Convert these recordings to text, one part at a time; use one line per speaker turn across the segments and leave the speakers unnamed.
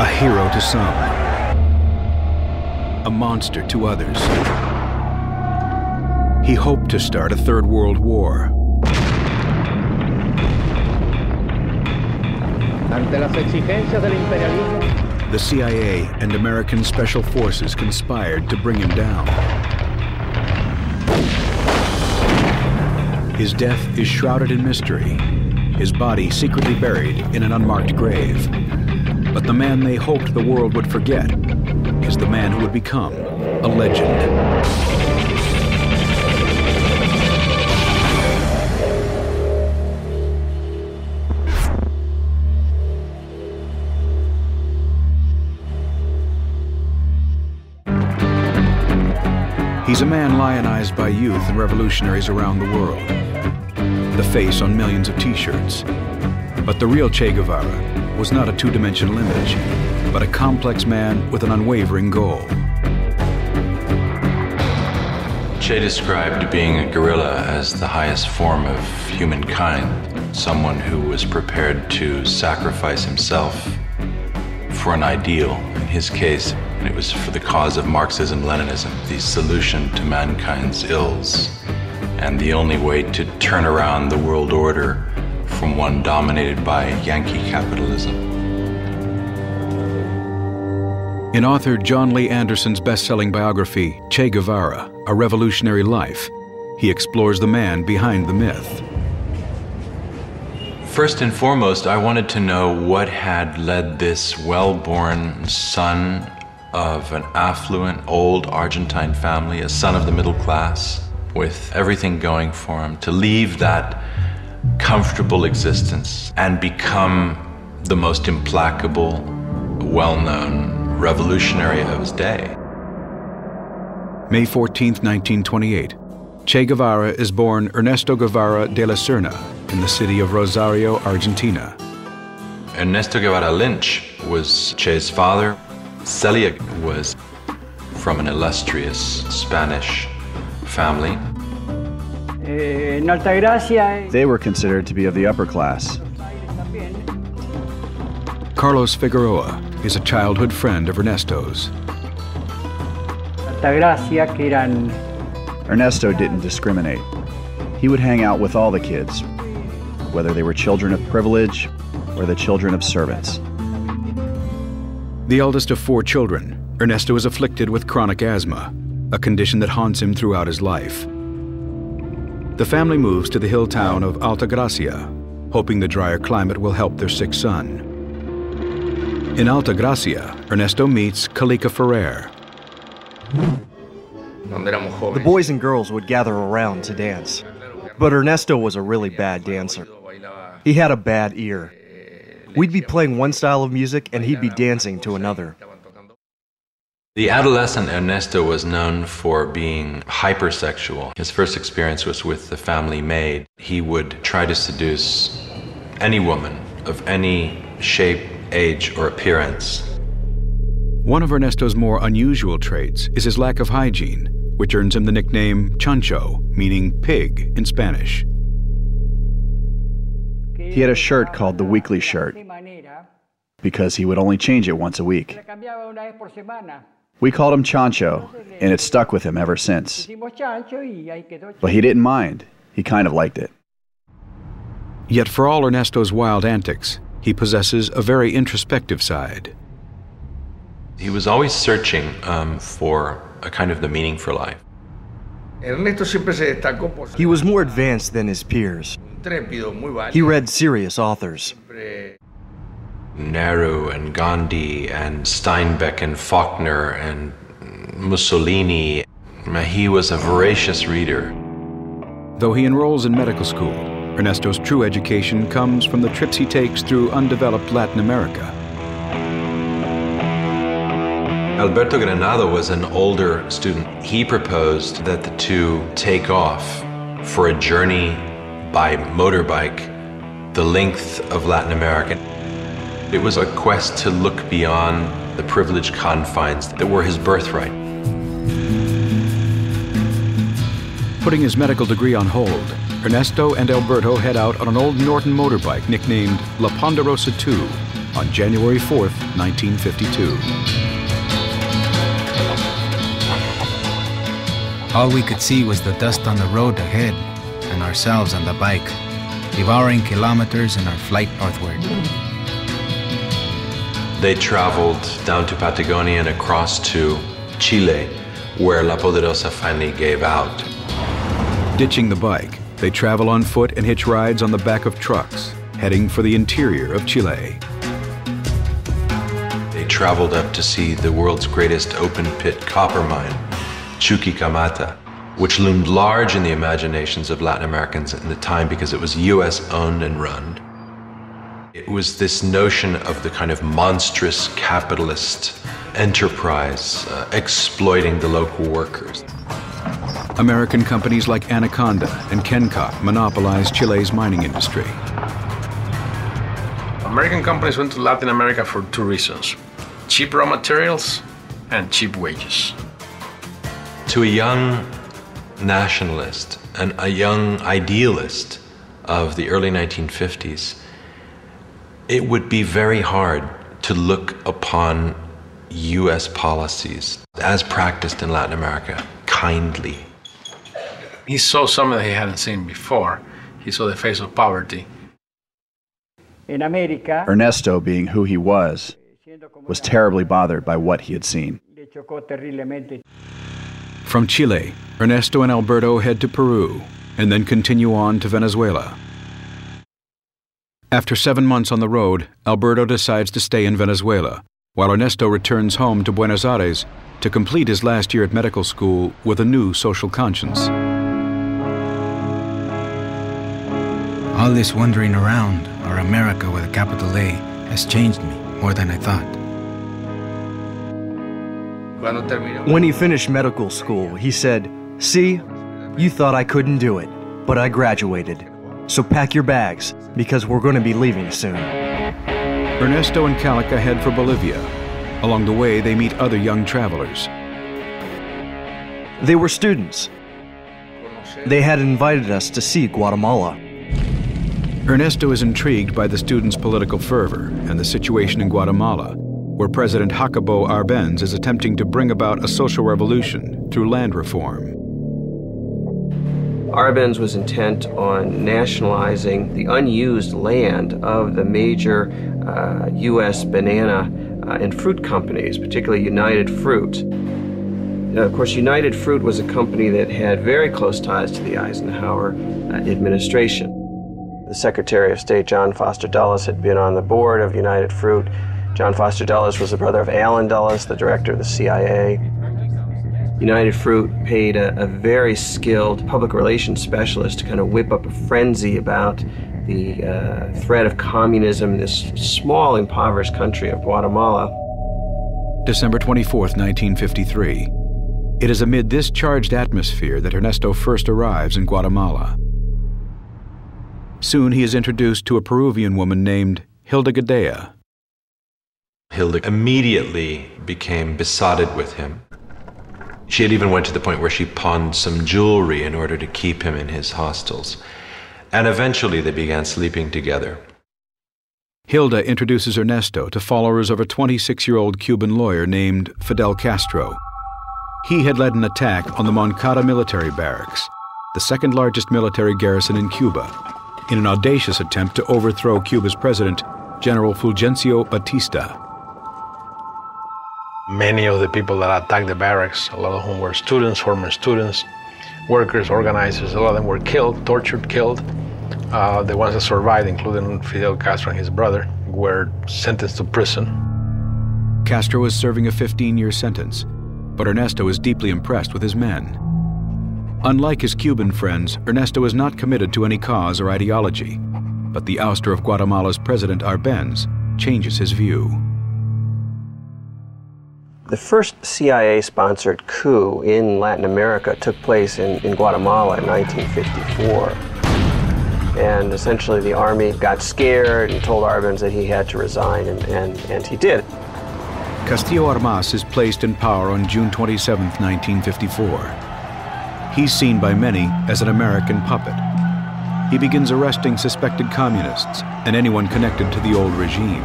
A hero to some, a monster to others. He hoped to start a third world war.
Ante las exigencias del imperialismo,
the CIA and American Special Forces conspired to bring him down. His death is shrouded in mystery, his body secretly buried in an unmarked grave. But the man they hoped the world would forget is the man who would become a legend. He's a man lionized by youth and revolutionaries around the world, the face on millions of t-shirts. But the real Che Guevara was not a two-dimensional image, but a complex man with an unwavering goal.
Che described being a guerrilla as the highest form of humankind, someone who was prepared to sacrifice himself for an ideal. In his case, it was for the cause of Marxism-Leninism, the solution to mankind's ills, and the only way to turn around the world order from one dominated by Yankee capitalism.
In author John Lee Anderson's best-selling biography, Che Guevara, A Revolutionary Life, he explores the man behind the myth.
First and foremost, I wanted to know what had led this well-born son of an affluent, old Argentine family, a son of the middle class, with everything going for him, to leave that comfortable existence and become the most implacable, well-known revolutionary of his day.
May 14, 1928, Che Guevara is born Ernesto Guevara de la Serna in the city of Rosario, Argentina.
Ernesto Guevara Lynch was Che's father. Celia was from an illustrious Spanish family.
They were considered to be of the upper class.
Carlos Figueroa is a childhood friend of Ernesto's.
Ernesto didn't discriminate. He would hang out with all the kids, whether they were children of privilege or the children of servants.
The eldest of 4 children, Ernesto is afflicted with chronic asthma, a condition that haunts him throughout his life. The family moves to the hill town of Altagracia, hoping the drier climate will help their sick son. In Altagracia, Ernesto meets Kalika Ferrer.
The boys and girls would gather around to dance, but Ernesto was a really bad dancer. He had a bad ear. We'd be playing one style of music and he'd be dancing to another.
The adolescent Ernesto was known for being hypersexual. His first experience was with the family maid. He would try to seduce any woman of any shape, age, or appearance.
One of Ernesto's more unusual traits is his lack of hygiene, which earns him the nickname Chancho, meaning pig in Spanish.
He had a shirt called the weekly shirt because he would only change it once a week. We called him Chancho, and it stuck with him ever since. But he didn't mind. He kind of liked it.
Yet for all Ernesto's wild antics, he possesses a very introspective side.
He was always searching for a kind of the meaning for life.
He was more advanced than his peers. He read serious authors.
Nehru and Gandhi and Steinbeck and Faulkner and Mussolini. He was a voracious reader.
Though he enrolls in medical school, Ernesto's true education comes from the trips he takes through undeveloped Latin America.
Alberto Granado was an older student. He proposed that the two take off for a journey by motorbike the length of Latin America. It was a quest to look beyond the privileged confines that were his birthright.
Putting his medical degree on hold, Ernesto and Alberto head out on an old Norton motorbike nicknamed La Ponderosa II on January 4th, 1952.
All we could see was the dust on the road ahead and ourselves on the bike, devouring kilometers in our flight northward.
They traveled down to Patagonia and across to Chile, where La Poderosa finally gave out.
Ditching the bike, they travel on foot and hitch rides on the back of trucks, heading for the interior of Chile.
They traveled up to see the world's greatest open-pit copper mine, Chuquicamata, which loomed large in the imaginations of Latin Americans at the time because it was US owned and run. It was this notion of the kind of monstrous capitalist enterprise exploiting the local workers.
American companies like Anaconda and Kencock monopolized Chile's mining industry.
American companies went to Latin America for two reasons: cheap raw materials and cheap wages.
To a young nationalist and a young idealist of the early 1950s, it would be very hard to look upon US policies as practiced in Latin America kindly.
He saw something that he hadn't seen before. He saw the face of poverty.
In America,
Ernesto, being who he was terribly bothered by what he had seen.
le chocó terriblemente.
From Chile, Ernesto and Alberto head to Peru and then continue on to Venezuela. After 7 months on the road, Alberto decides to stay in Venezuela, while Ernesto returns home to Buenos Aires to complete his last year at medical school with a new social conscience.
All this wandering around, or America with a capital A, has changed me more than I thought.
When he finished medical school, he said, "See, you thought I couldn't do it, but I graduated. So pack your bags, because we're going to be leaving soon."
Ernesto and Calica head for Bolivia. Along the way, they meet other young travelers.
They were students. They had invited us to see Guatemala.
Ernesto is intrigued by the students' political fervor and the situation in Guatemala, where President Jacobo Arbenz is attempting to bring about a social revolution through land reform.
Arbenz was intent on nationalizing the unused land of the major U.S. banana and fruit companies, particularly United Fruit. Of course, United Fruit was a company that had very close ties to the Eisenhower administration. The Secretary of State, John Foster Dulles, had been on the board of United Fruit. John Foster Dulles was the brother of Allen Dulles, the director of the CIA. United Fruit paid a very skilled public relations specialist to kind of whip up a frenzy about the threat of communism in this small, impoverished country of Guatemala.
December 24th, 1953. It is amid this charged atmosphere that Ernesto first arrives in Guatemala. Soon he is introduced to a Peruvian woman named Hilda Gadea.
Hilda immediately became besotted with him. She had even went to the point where she pawned some jewelry in order to keep him in his hostels. And eventually they began sleeping together.
Hilda introduces Ernesto to followers of a 26-year-old Cuban lawyer named Fidel Castro. He had led an attack on the Moncada military barracks, the second largest military garrison in Cuba, in an audacious attempt to overthrow Cuba's president, General Fulgencio Batista.
Many of the people that attacked the barracks, a lot of whom were students, former students, workers, organizers, a lot of them were killed, tortured, killed. The ones that survived, including Fidel Castro and his brother, were sentenced to prison.
Castro was serving a 15-year sentence, but Ernesto is deeply impressed with his men. Unlike his Cuban friends, Ernesto is not committed to any cause or ideology, but the ouster of Guatemala's President Arbenz changes his view.
The first CIA-sponsored coup in Latin America took place in Guatemala in 1954. And essentially the army got scared and told Arbenz that he had to resign, and he did.
Castillo Armas is placed in power on June 27, 1954. He's seen by many as an American puppet. He begins arresting suspected communists and anyone connected to the old regime.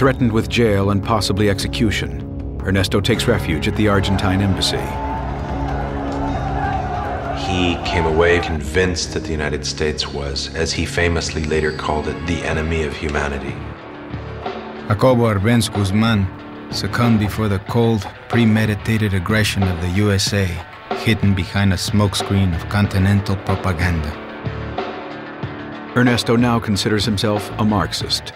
Threatened with jail and possibly execution, Ernesto takes refuge at the Argentine embassy.
He came away convinced that the United States was, as he famously later called it, the enemy of humanity.
Jacobo Arbenz Guzman succumbed before the cold, premeditated aggression of the USA, hidden behind a smokescreen of continental propaganda.
Ernesto now considers himself a Marxist.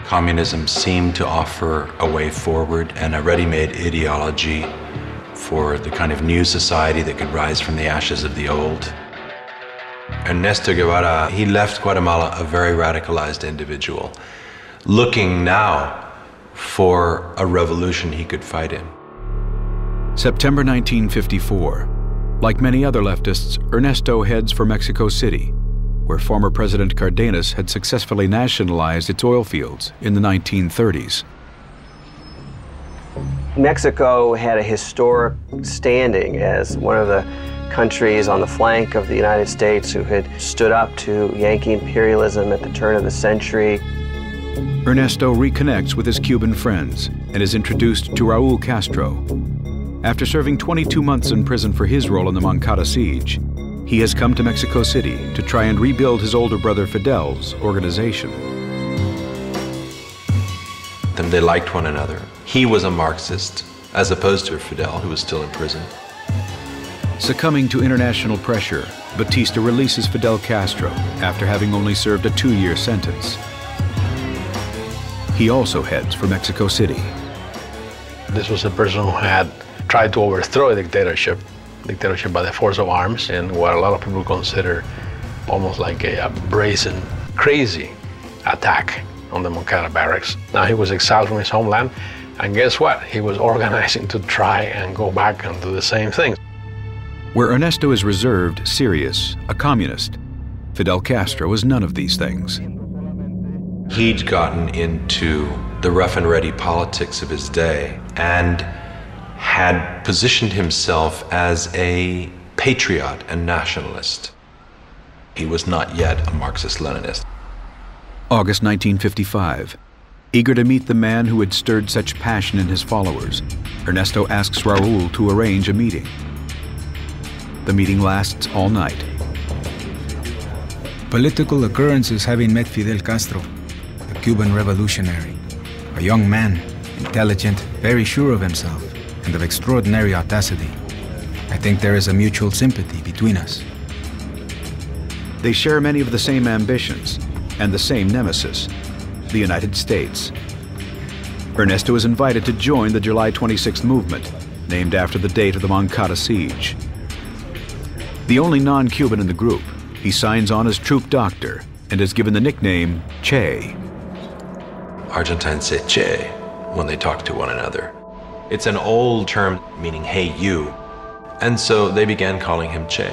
Communism seemed to offer a way forward and a ready-made ideology for the kind of new society that could rise from the ashes of the old. Ernesto Guevara, he left Guatemala a very radicalized individual, looking now for a revolution he could fight in.
September 1954. Like many other leftists, Ernesto heads for Mexico City, where former President Cardenas had successfully nationalized its oil fields in the 1930s.
Mexico had a historic standing as one of the countries on the flank of the United States who had stood up to Yankee imperialism at the turn of the century.
Ernesto reconnects with his Cuban friends and is introduced to Raul Castro. After serving 22 months in prison for his role in the Moncada siege, he has come to Mexico City to try and rebuild his older brother Fidel's organization.
They liked one another. He was a Marxist, as opposed to Fidel, who was still in prison.
Succumbing to international pressure, Batista releases Fidel Castro after having only served a 2-year sentence. He also heads for Mexico City.
This was a person who had tried to overthrow a dictatorship by the force of arms, and what a lot of people consider almost like a brazen, crazy attack on the Moncada barracks. Now he was exiled from his homeland, and guess what? He was organizing to try and go back and do the same thing.
Where Ernesto is reserved, serious, a communist, Fidel Castro was none of these things.
He'd gotten into the rough and ready politics of his day and had positioned himself as a patriot and nationalist. He was not yet a Marxist-Leninist.
August 1955. Eager to meet the man who had stirred such passion in his followers, Ernesto asks Raul to arrange a meeting. The meeting lasts all night.
Political occurrences having met Fidel Castro, the Cuban revolutionary, a young man, intelligent, very sure of himself, and of extraordinary audacity. I think there is a mutual sympathy between us.
They share many of the same ambitions and the same nemesis, the United States. Ernesto is invited to join the July 26th movement, named after the date of the Moncada siege. The only non-Cuban in the group, he signs on as troop doctor and is given the nickname Che.
Argentines say Che when they talk to one another. It's an old term meaning, hey, you. And so they began calling him Che.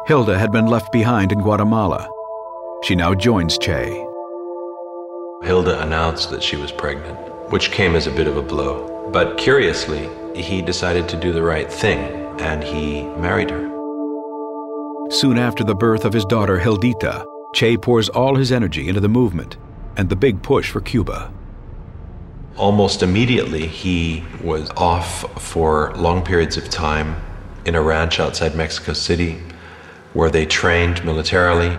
Hilda had been left behind in Guatemala. She now joins Che.
Hilda announced that she was pregnant, which came as a bit of a blow. But curiously, he decided to do the right thing, and he married her.
Soon after the birth of his daughter Hildita, Che pours all his energy into the movement and the big push for Cuba.
Almost immediately, he was off for long periods of time in a ranch outside Mexico City, where they trained militarily.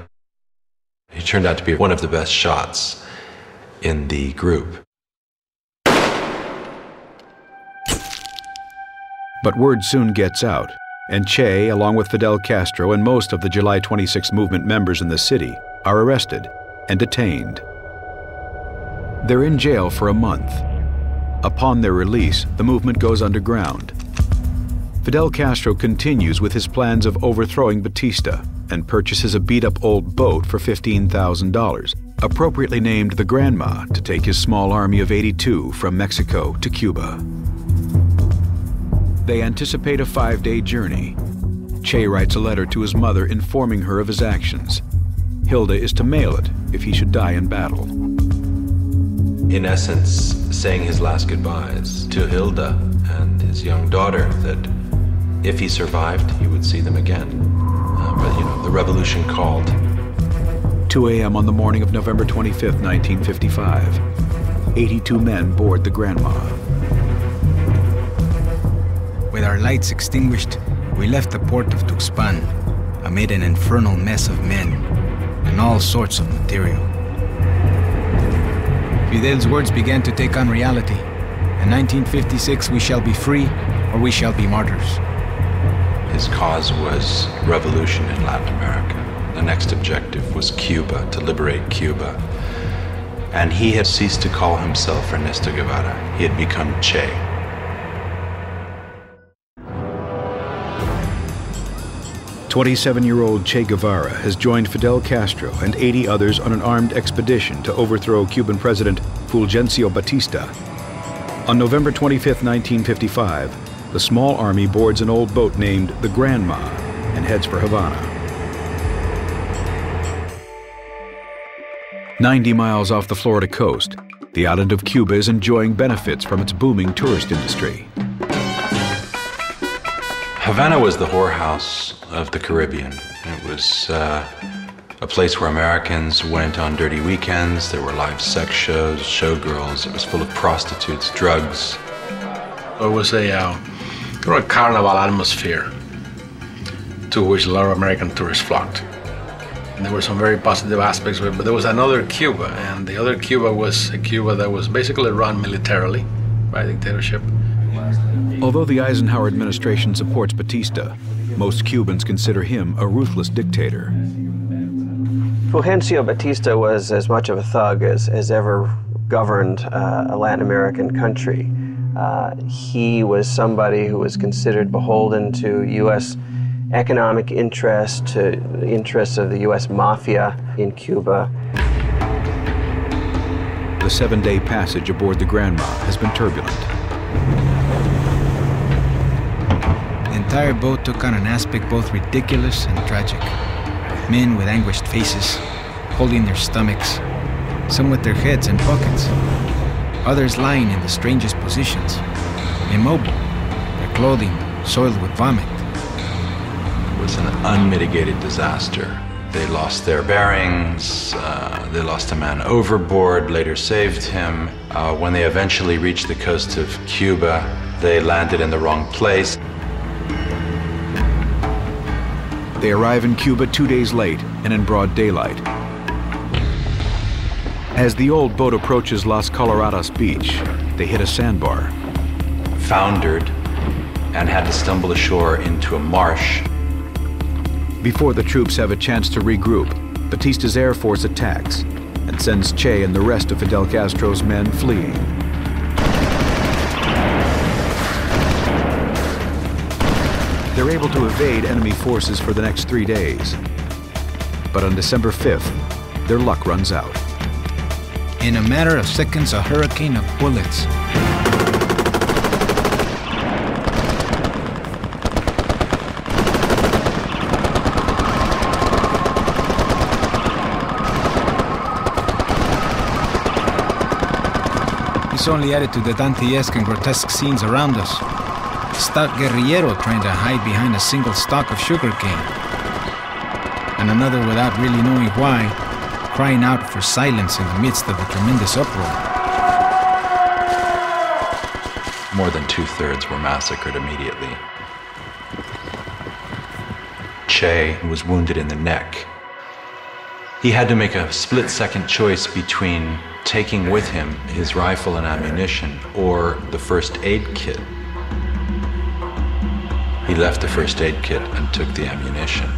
He turned out to be one of the best shots in the group.
But word soon gets out, and Che, along with Fidel Castro and most of the July 26 movement members in the city, are arrested and detained. They're in jail for a month. Upon their release, the movement goes underground. Fidel Castro continues with his plans of overthrowing Batista and purchases a beat-up old boat for $15,000, appropriately named the Grandma, to take his small army of 82 from Mexico to Cuba. They anticipate a 5-day journey. Che writes a letter to his mother informing her of his actions. Hilda is to mail it if he should die in battle.
In essence, saying his last goodbyes to Hilda and his young daughter, that if he survived, he would see them again. But, the revolution called.
2 a.m. on the morning of November 25th, 1955. 82 men board the Granma.
With our lights extinguished, we left the port of Tuxpan amid an infernal mess of men and all sorts of material. Fidel's words began to take on reality. In 1956, we shall be free or we shall be martyrs.
His cause was revolution in Latin America. The next objective was Cuba, to liberate Cuba. And he had ceased to call himself Ernesto Guevara. He had become Che.
"27-year-old Che Guevara has joined Fidel Castro and 80 others on an armed expedition to overthrow Cuban President Fulgencio Batista. On November 25, 1955, the small army boards an old boat named the Granma and heads for Havana. 90 miles off the Florida coast, the island of Cuba is enjoying benefits from its booming tourist industry.
Havana was the whorehouse of the Caribbean. It was a place where Americans went on dirty weekends. There were live sex shows, showgirls. It was full of prostitutes, drugs.
It was a carnival atmosphere to which a lot of American tourists flocked. And there were some very positive aspects of it, but there was another Cuba, and the other Cuba was a Cuba that was basically run militarily by a dictatorship.
Although the Eisenhower administration supports Batista, most Cubans consider him a ruthless dictator.
Fulgencio Batista was as much of a thug as ever governed a Latin American country. He was somebody who was considered beholden to U.S. economic interest, to the interests of the U.S. mafia in Cuba.
The 7-day passage aboard the Granma has been turbulent.
The entire boat took on an aspect both ridiculous and tragic. Men with anguished faces, holding their stomachs, some with their heads in pockets, others lying in the strangest positions, immobile, their clothing soiled with vomit.
It was an unmitigated disaster. They lost their bearings, they lost a man overboard, later saved him. When they eventually reached the coast of Cuba, they landed in the wrong place.
They arrive in Cuba 2 days late and in broad daylight. As the old boat approaches Las Coloradas Beach, they hit a sandbar.
Foundered and had to stumble ashore into a marsh.
Before the troops have a chance to regroup, Batista's Air Force attacks and sends Che and the rest of Fidel Castro's men fleeing. They're able to evade enemy forces for the next 3 days. But on December 5th, their luck runs out.
In a matter of seconds, a hurricane of bullets. This only added to the Dantesque and grotesque scenes around us. A stout guerrillero trying to hide behind a single stalk of sugarcane. And another, without really knowing why, crying out for silence in the midst of the tremendous uproar.
More than 2/3 were massacred immediately. Che was wounded in the neck. He had to make a split-second choice between taking with him his rifle and ammunition or the first aid kit. He left the first aid kit and took the ammunition.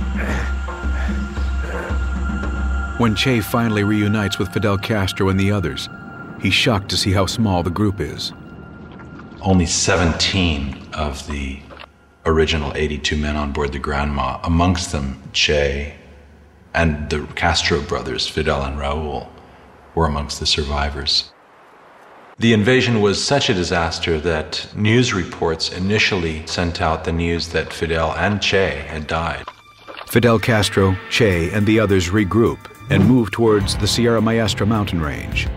When Che finally reunites with Fidel Castro and the others, he's shocked to see how small the group is.
Only 17 of the original 82 men on board the Granma, amongst them Che and the Castro brothers, Fidel and Raul, were amongst the survivors. The invasion was such a disaster that news reports initially sent out the news that Fidel and Che had died.
Fidel Castro, Che, and the others regroup and move towards the Sierra Maestra mountain range.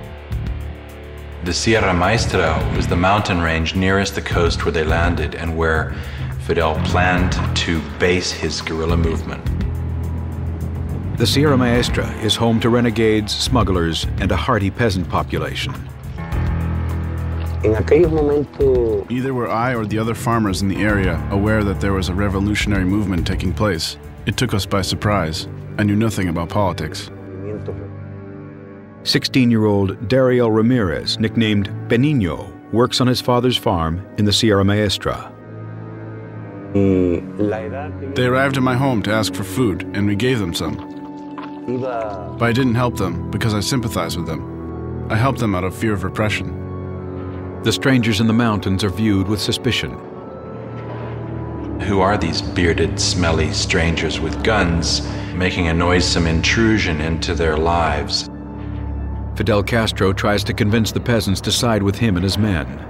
The Sierra Maestra was the mountain range nearest the coast where they landed and where Fidel planned to base his guerrilla movement.
The Sierra Maestra is home to renegades, smugglers, and a hardy peasant population.
Either were I or the other farmers in the area aware that there was a revolutionary movement taking place. It took us by surprise. I knew nothing about politics.
16-year-old Dario Ramirez, nicknamed Benigno, works on his father's farm in the Sierra Maestra.
They arrived at my home to ask for food, and we gave them some. But I didn't help them because I sympathized with them. I helped them out of fear of repression.
The strangers in the mountains are viewed with suspicion.
Who are these bearded, smelly strangers with guns making a noisome intrusion into their lives?
Fidel Castro tries to convince the peasants to side with him and his men.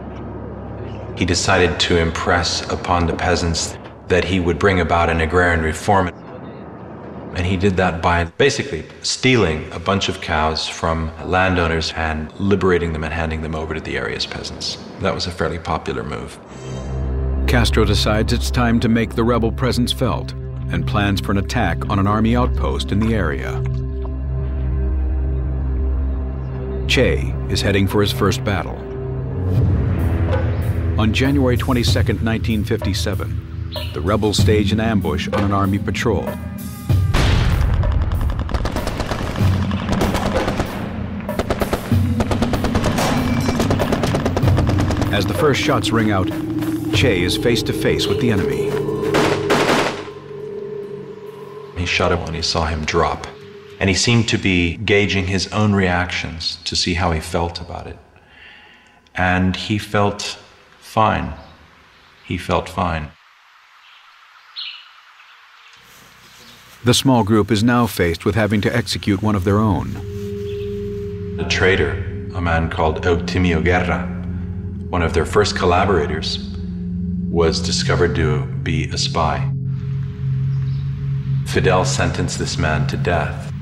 He decided to impress upon the peasants that he would bring about an agrarian reform. And he did that by basically stealing a bunch of cows from landowners and liberating them and handing them over to the area's peasants. That was a fairly popular move.
Castro decides it's time to make the rebel presence felt and plans for an attack on an army outpost in the area. Che is heading for his first battle. On January 22, 1957, the rebels stage an ambush on an army patrol. As the first shots ring out, Che is face to face with the enemy.
He shot him when he saw him drop, and he seemed to be gauging his own reactions to see how he felt about it. And he felt fine. He felt fine.
The small group is now faced with having to execute one of their own.
A traitor, a man called Eutimio Guerra, one of their first collaborators, was discovered to be a spy. Fidel sentenced this man to death.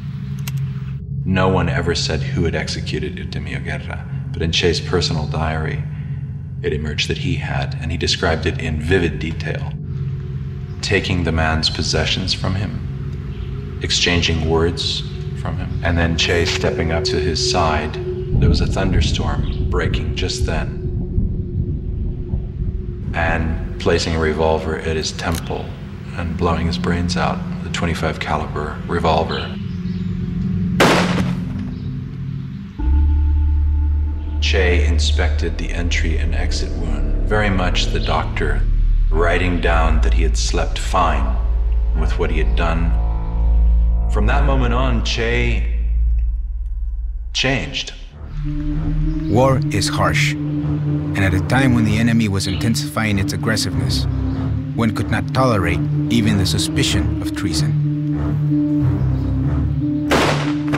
No one ever said who had executed Eutimio Guerra, but in Che's personal diary, it emerged that he had, and he described it in vivid detail. Taking the man's possessions from him, exchanging words from him, and then Che stepping up to his side. There was a thunderstorm breaking just then, and placing a revolver at his temple and blowing his brains out with a .25 caliber revolver. Che inspected the entry and exit wound, very much the doctor, writing down that he had slept fine with what he had done. From that moment on, Che changed.
War is harsh, and at a time when the enemy was intensifying its aggressiveness, one could not tolerate even the suspicion of treason.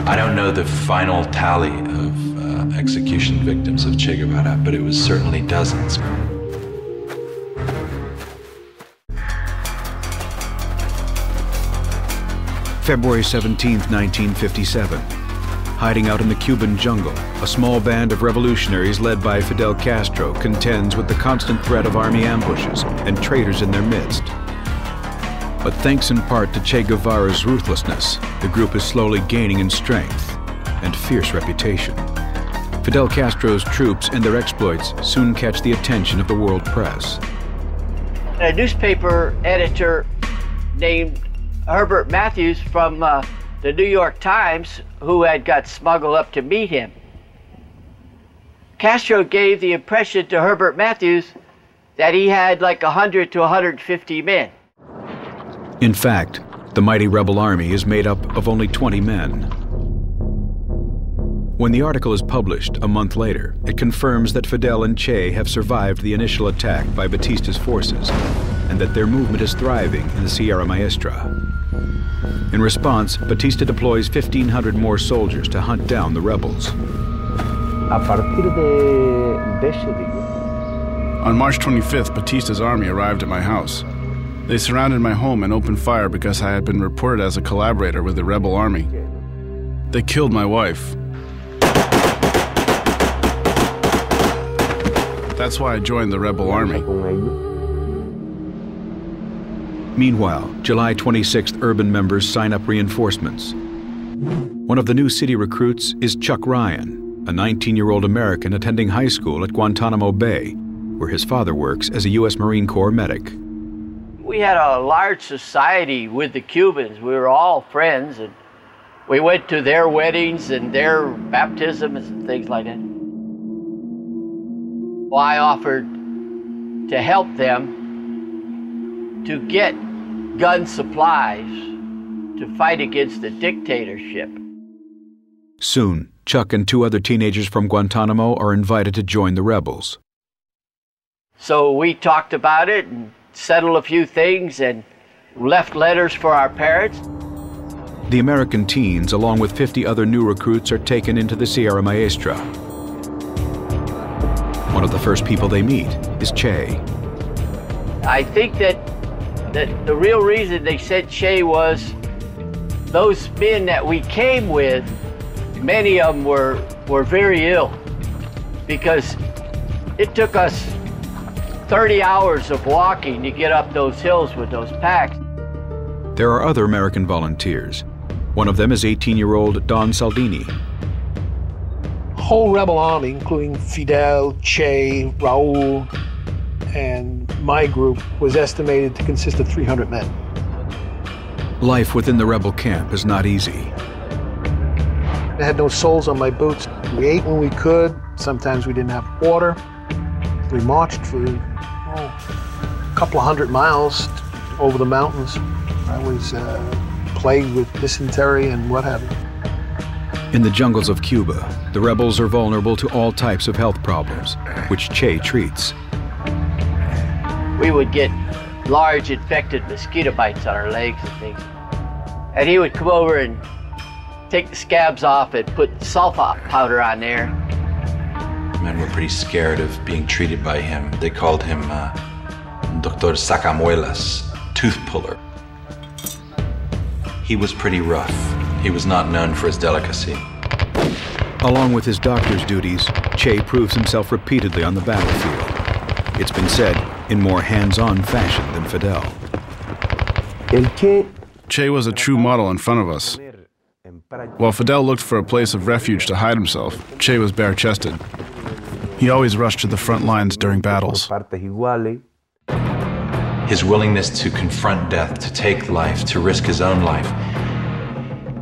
I don't know the final tally of execution victims of Che Guevara, but it was certainly dozens.
February 17, 1957. Hiding out in the Cuban jungle, a small band of revolutionaries led by Fidel Castro contends with the constant threat of army ambushes and traitors in their midst. But thanks in part to Che Guevara's ruthlessness, the group is slowly gaining in strength and fierce reputation. Fidel Castro's troops and their exploits soon catch the attention of the world press.
A newspaper editor named Herbert Matthews from the New York Times, who had got smuggled up to meet him. Castro gave the impression to Herbert Matthews that he had like 100 to 150 men.
In fact, the mighty rebel army is made up of only 20 men. When the article is published a month later, it confirms that Fidel and Che have survived the initial attack by Batista's forces and that their movement is thriving in the Sierra Maestra. In response, Batista deploys 1,500 more soldiers to hunt down the rebels.
On March 25th, Batista's army arrived at my house. They surrounded my home and opened fire because I had been reported as a collaborator with the rebel army. They killed my wife. That's why I joined the rebel army.
Meanwhile, July 26th urban members sign up reinforcements. One of the new city recruits is Chuck Ryan. a 19-year-old American attending high school at Guantanamo Bay, where his father works as a U.S. Marine Corps medic.
We had a large society with the Cubans. We were all friends, and we went to their weddings and their baptisms and things like that. Well, I offered to help them to get gun supplies to fight against the dictatorship.
Soon, Chuck and 2 other teenagers from Guantanamo are invited to join the rebels.
So we talked about it and settled a few things and left letters for our parents.
The American teens, along with 50 other new recruits, are taken into the Sierra Maestra. One of the first people they meet is Che.
I think that the real reason they sent Che was those men that we came with, many of them were very ill because it took us 30 hours of walking to get up those hills with those packs.
There are other American volunteers. One of them is 18-year-old Don Saldini.
Whole rebel army, including Fidel, Che, Raul, and my group, was estimated to consist of 300 men.
Life within the rebel camp is not easy.
I had no soles on my boots. We ate when we could. Sometimes we didn't have water. We marched for a couple of 100 miles over the mountains. I was plagued with dysentery and what have you.
In the jungles of Cuba, the rebels are vulnerable to all types of health problems, which Che treats.
We would get large infected mosquito bites on our legs and things. And he would come over and take the scabs off and put sulfa powder on there.
Men were pretty scared of being treated by him. They called him Doctor Sacamuelas, tooth puller. He was pretty rough. He was not known for his delicacy.
Along with his doctor's duties, Che proves himself repeatedly on the battlefield. It's been said, in more hands-on fashion than Fidel.
Che was a true model in front of us. While Fidel looked for a place of refuge to hide himself, Che was bare-chested. He always rushed to the front lines during battles.
His willingness to confront death, to take life, to risk his own life,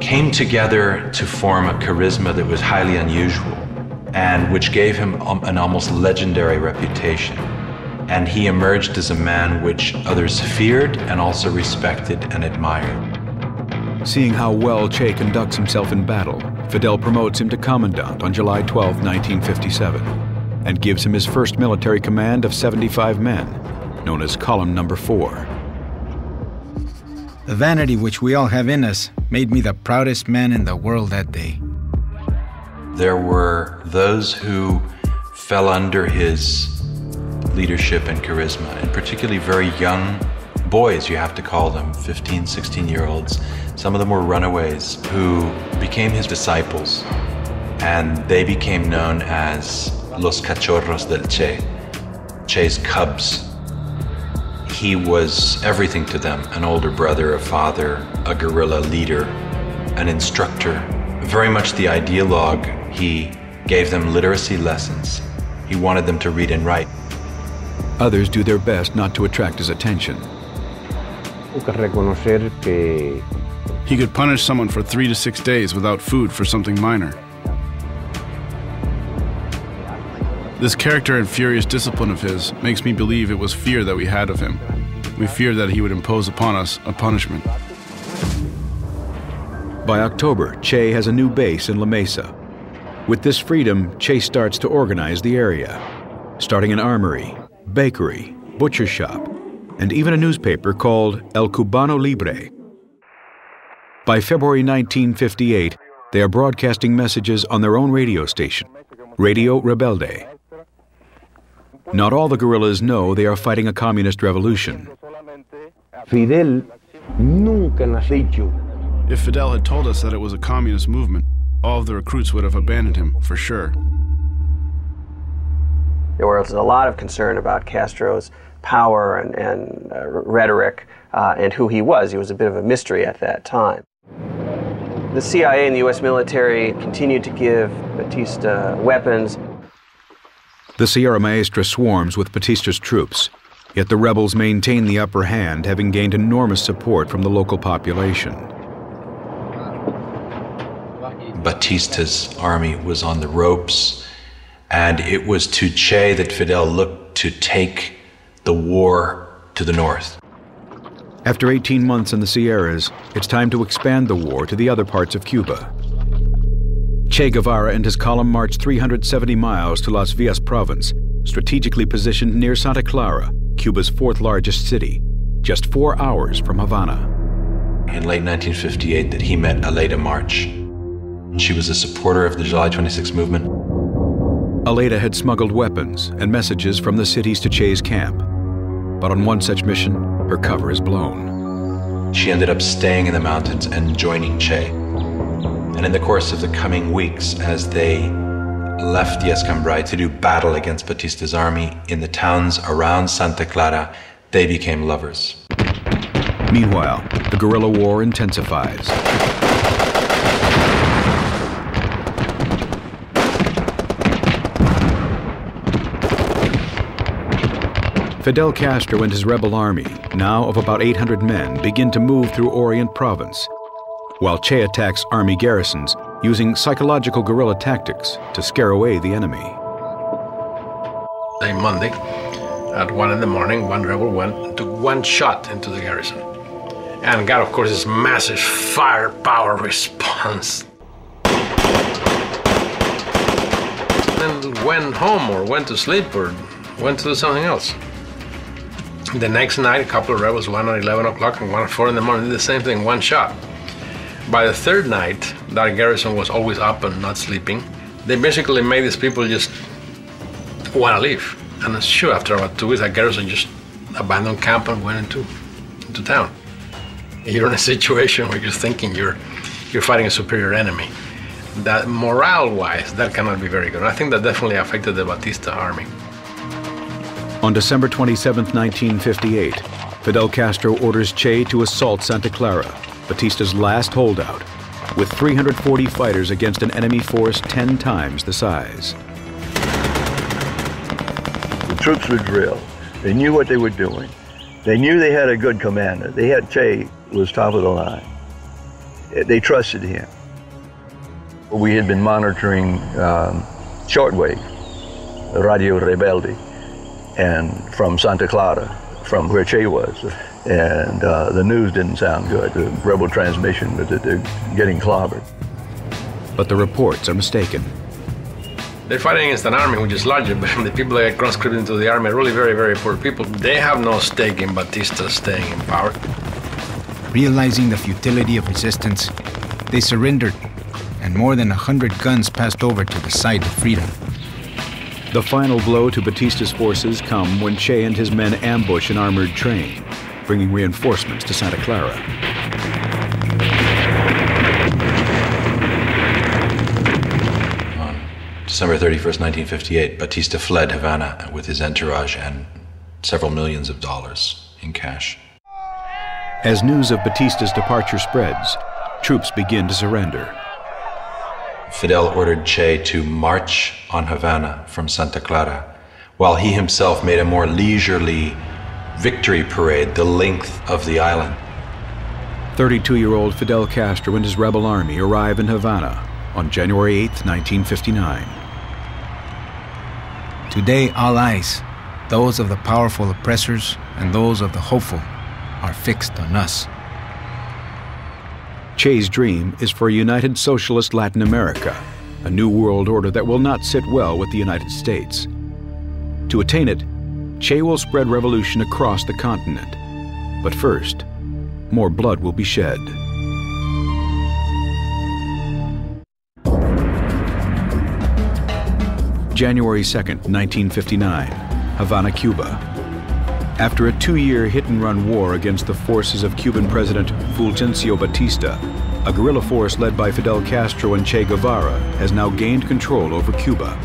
came together to form a charisma that was highly unusual and which gave him an almost legendary reputation. And he emerged as a man which others feared and also respected and admired.
Seeing how well Che conducts himself in battle, Fidel promotes him to commandant on July 12, 1957, and gives him his first military command of 75 men, known as Column Number 4.
The vanity which we all have in us made me the proudest man in the world that day.
There were those who fell under his leadership and charisma, and particularly very young boys, you have to call them, 15, 16-year-olds. Some of them were runaways who became his disciples, and they became known as Los Cachorros del Che, Che's cubs. He was everything to them, an older brother, a father, a guerrilla leader, an instructor, very much the ideologue. He gave them literacy lessons. He wanted them to read and write.
Others do their best not to attract his attention.
He could punish someone for 3 to 6 days without food for something minor. This character and furious discipline of his makes me believe it was fear that we had of him. We feared that he would impose upon us a punishment.
By October, Che has a new base in La Mesa. With this freedom, Che starts to organize the area, starting an armory, bakery, butcher shop, and even a newspaper called El Cubano Libre. By February 1958, they are broadcasting messages on their own radio station, Radio Rebelde. Not all the guerrillas know they are fighting a communist revolution.
If Fidel had told us that it was a communist movement, all of the recruits would have abandoned him, for sure.
There was a lot of concern about Castro's power and rhetoric and who he was. He was a bit of a mystery at that time. The CIA and the U.S. military continued to give Batista weapons.
The Sierra Maestra swarms with Batista's troops, yet the rebels maintain the upper hand, having gained enormous support from the local population.
Batista's army was on the ropes, and it was to Che that Fidel looked to take the war to the north.
After 18 months in the Sierras, it's time to expand the war to the other parts of Cuba. Che Guevara and his column marched 370 miles to Las Villas province, strategically positioned near Santa Clara, Cuba's fourth largest city, just 4 hours from Havana.
In late 1958 that he met Aleida March. She was a supporter of the July 26 movement.
Aleida had smuggled weapons and messages from the cities to Che's camp. But on one such mission, her cover is blown.
She ended up staying in the mountains and joining Che. And in the course of the coming weeks, as they left the Escambray to do battle against Batista's army in the towns around Santa Clara, they became lovers.
Meanwhile, the guerrilla war intensifies. Fidel Castro and his rebel army, now of about 800 men, begin to move through Orient Province, while Che attacks army garrisons using psychological guerrilla tactics to scare away the enemy.
Monday, at 1 in the morning, one rebel went and took one shot into the garrison and got, of course, this massive firepower response. Then went home or went to sleep or went to do something else. The next night, a couple of rebels, one at 11 o'clock and one at 4 in the morning, did the same thing, one shot. By the third night, that garrison was always up and not sleeping. They basically made these people just want to leave. And sure, after about 2 weeks, that garrison just abandoned camp and went into town. You're in a situation where you're thinking you're fighting a superior enemy. That morale-wise, that cannot be very good. I think that definitely affected the Batista army.
On December 27, 1958, Fidel Castro orders Che to assault Santa Clara, Batista's last holdout, with 340 fighters against an enemy force 10 times the size.
The troops were drilled. They knew what they were doing. They knew they had a good commander. They had Che was top of the line. They trusted him. We had been monitoring shortwave, Radio Rebelde, and from Santa Clara, from where Che was. And the news didn't sound good. The rebel transmission was that they're getting clobbered.
But the reports are mistaken.
They're fighting against an army which is larger, but the people that get conscripted into the army are really very, very poor people. They have no stake in Batista staying in power.
Realizing the futility of resistance, they surrendered, and more than 100 guns passed over to the side of freedom.
The final blow to Batista's forces come when Che and his men ambush an armored train, bringing reinforcements to Santa Clara.
On December 31st, 1958, Batista fled Havana with his entourage and several millions of dollars in cash.
As news of Batista's departure spreads, troops begin to surrender.
Fidel ordered Che to march on Havana from Santa Clara, while he himself made a more leisurely victory parade the length of the island.
32-year-old Fidel Castro and his rebel army arrive in Havana on January 8, 1959.
Today, all eyes, those of the powerful oppressors and those of the hopeful, are fixed on us.
Che's dream is for a united socialist Latin America, a new world order that will not sit well with the United States. To attain it, Che will spread revolution across the continent. But first, more blood will be shed. January 2nd, 1959, Havana, Cuba. After a 2-year hit-and-run war against the forces of Cuban President Fulgencio Batista, a guerrilla force led by Fidel Castro and Che Guevara has now gained control over Cuba.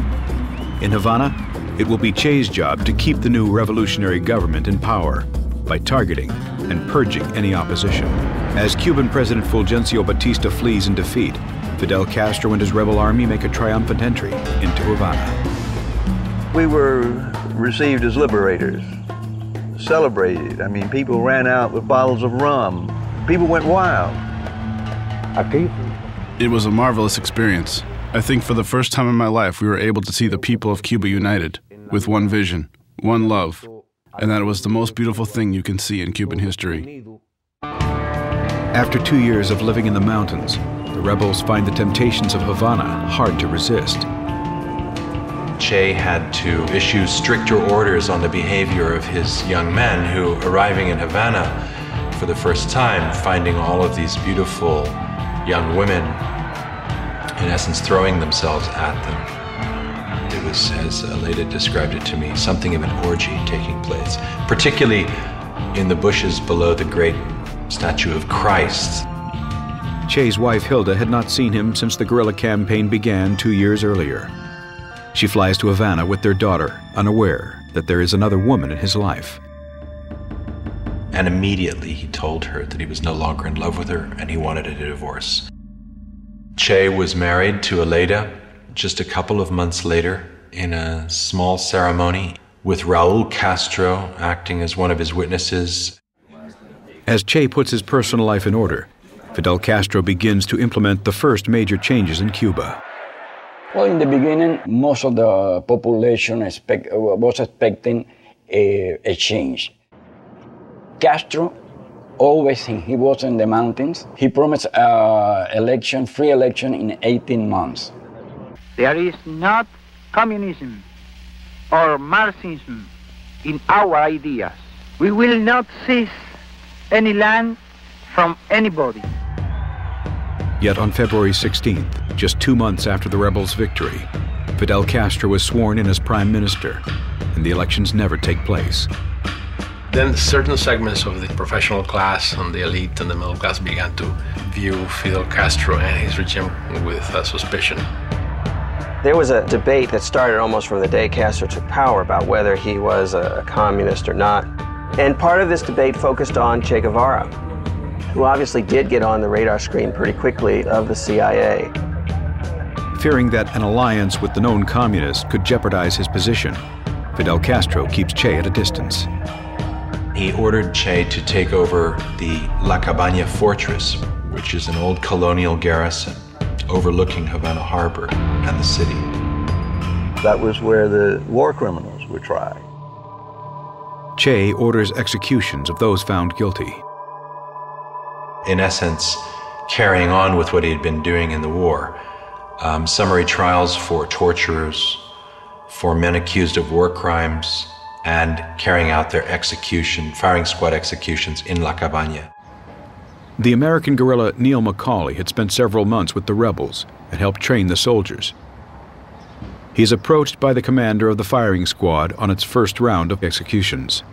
In Havana, it will be Che's job to keep the new revolutionary government in power by targeting and purging any opposition. As Cuban President Fulgencio Batista flees in defeat, Fidel Castro and his rebel army make a triumphant entry into Havana.
We were received as liberators, celebrated. I mean, people ran out with bottles of rum. People went wild.
It was a marvelous experience. I think for the first time in my life, we were able to see the people of Cuba united, with one vision, one love, and that it was the most beautiful thing you can see in Cuban history.
After 2 years of living in the mountains, the rebels find the temptations of Havana hard to resist.
Che had to issue stricter orders on the behavior of his young men who, arriving in Havana for the first time, finding all of these beautiful young women, in essence throwing themselves at them. It was, as Aleida described it to me, something of an orgy taking place, particularly in the bushes below the great statue of Christ.
Che's wife Hilda had not seen him since the guerrilla campaign began 2 years earlier. She flies to Havana with their daughter, unaware that there is another woman in his life.
And immediately he told her that he was no longer in love with her and he wanted a divorce. Che was married to Aleida just a couple of months later in a small ceremony with Raul Castro acting as one of his witnesses.
As Che puts his personal life in order, Fidel Castro begins to implement the first major changes in Cuba.
Well, in the beginning, most of the population was expecting a change. Castro, always when he was in the mountains, he promised free election in 18 months.
There is not communism or Marxism in our ideas. We will not seize any land from anybody.
Yet on February 16th, just 2 months after the rebels' victory, Fidel Castro was sworn in as prime minister, and the elections never take place.
Then certain segments of the professional class and the elite and the middle class began to view Fidel Castro and his regime with suspicion.
There was a debate that started almost from the day Castro took power about whether he was a communist or not. And part of this debate focused on Che Guevara, who obviously did get on the radar screen pretty quickly of the CIA.
Fearing that an alliance with the known communists could jeopardize his position, Fidel Castro keeps Che at a distance.
He ordered Che to take over the La Cabaña fortress, which is an old colonial garrison overlooking Havana Harbor and the city.
That was where the war criminals were tried.
Che orders executions of those found guilty.
In essence, carrying on with what he had been doing in the war. Summary trials for torturers, for men accused of war crimes, and carrying out their firing squad executions in La Cabaña.
The American guerrilla Neil McCauley had spent several months with the rebels and helped train the soldiers. He is approached by the commander of the firing squad on its first round of executions.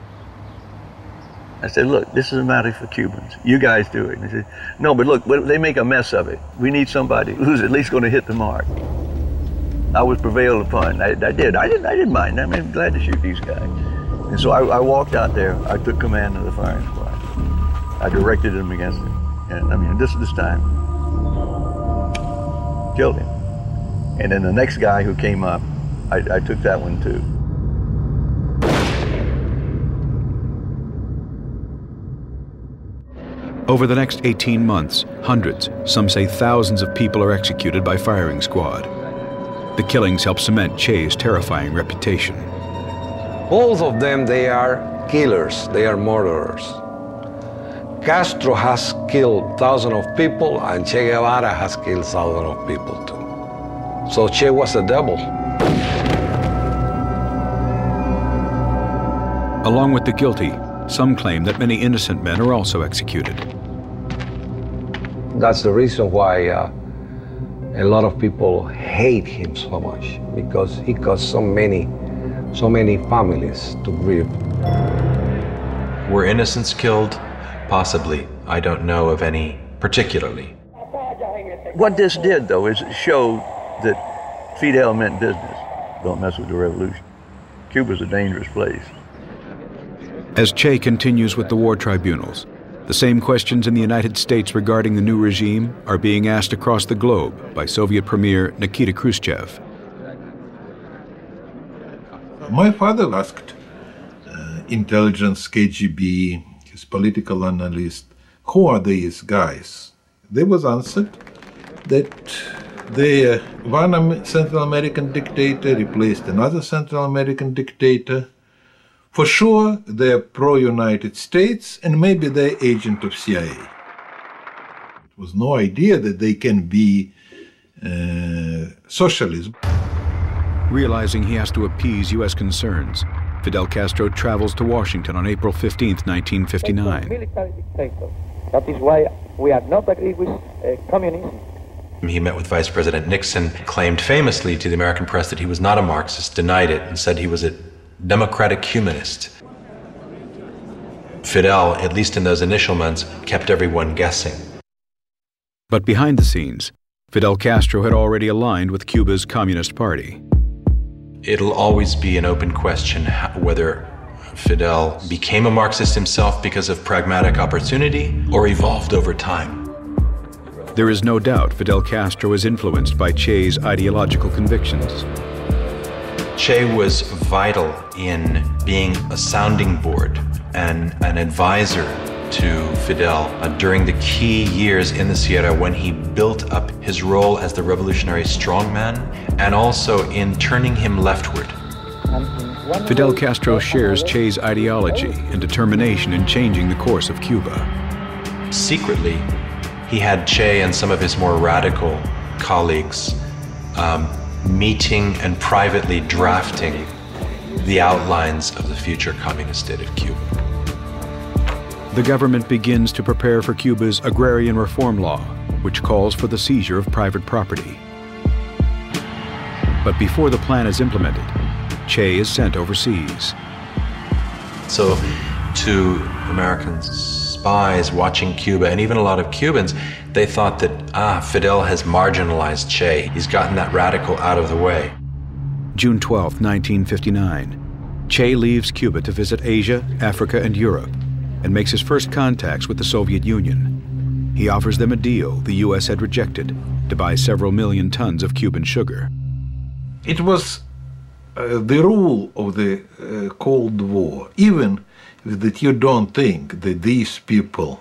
I said, look, this is a matter for Cubans. You guys do it. And he said, no, but look, they make a mess of it. We need somebody who's at least going to hit the mark. I was prevailed upon. I didn't mind. I mean, I'm glad to shoot these guys. And so I walked out there. I took command of the firing squad. I directed them against him. And I mean, this time, killed him. And then the next guy who came up, I took that one too.
Over the next 18 months, hundreds, some say thousands of people are executed by firing squad. The killings help cement Che's terrifying reputation.
Both of them, they are killers, they are murderers. Castro has killed thousands of people, and Che Guevara has killed thousands of people too. So Che was a devil.
Along with the guilty, some claim that many innocent men are also executed.
That's the reason why a lot of people hate him so much, because he caused so many families to grieve.
Were innocents killed? Possibly. I don't know of any particularly.
What this did, though, is it showed that Fidel meant business. Don't mess with the revolution. Cuba's a dangerous place.
As Che continues with the war tribunals, the The same questions in the United States regarding the new regime are being asked across the globe by Soviet Premier Nikita Khrushchev.
My father asked intelligence, KGB, his political analyst, who are these guys? There was answered that one Central American dictator replaced another Central American dictator. For sure, they're pro-United States and maybe they're agent of CIA. It was no idea that they can be socialism.
Realizing he has to appease U.S. concerns, Fidel Castro travels to Washington on April 15, 1959.
Military dictator. That is why we are not agree with communism.
He met with Vice President Nixon, claimed famously to the American press that he was not a Marxist, denied it, and said he was a democratic humanist. Fidel, at least in those initial months, kept everyone guessing.
But behind the scenes, Fidel Castro had already aligned with Cuba's Communist Party.
It'll always be an open question whether Fidel became a Marxist himself because of pragmatic opportunity or evolved over time.
There is no doubt Fidel Castro is influenced by Che's ideological convictions.
Che was vital in being a sounding board and an advisor to Fidel during the key years in the Sierra when he built up his role as the revolutionary strongman and also in turning him leftward.
Fidel Castro shares Che's ideology and determination in changing the course of Cuba.
Secretly, he had Che and some of his more radical colleagues meeting and privately drafting the outlines of the future communist state of Cuba.
The government begins to prepare for Cuba's agrarian reform law, which calls for the seizure of private property. But before the plan is implemented, Che is sent overseas.
So to American spies watching Cuba, and even a lot of Cubans, they thought that, Fidel has marginalized Che. He's gotten that radical out of the way.
June 12, 1959. Che leaves Cuba to visit Asia, Africa, and Europe, and makes his first contacts with the Soviet Union. He offers them a deal the U.S. had rejected to buy several million tons of Cuban sugar.
It was the rule of the Cold War, even that you don't think that these people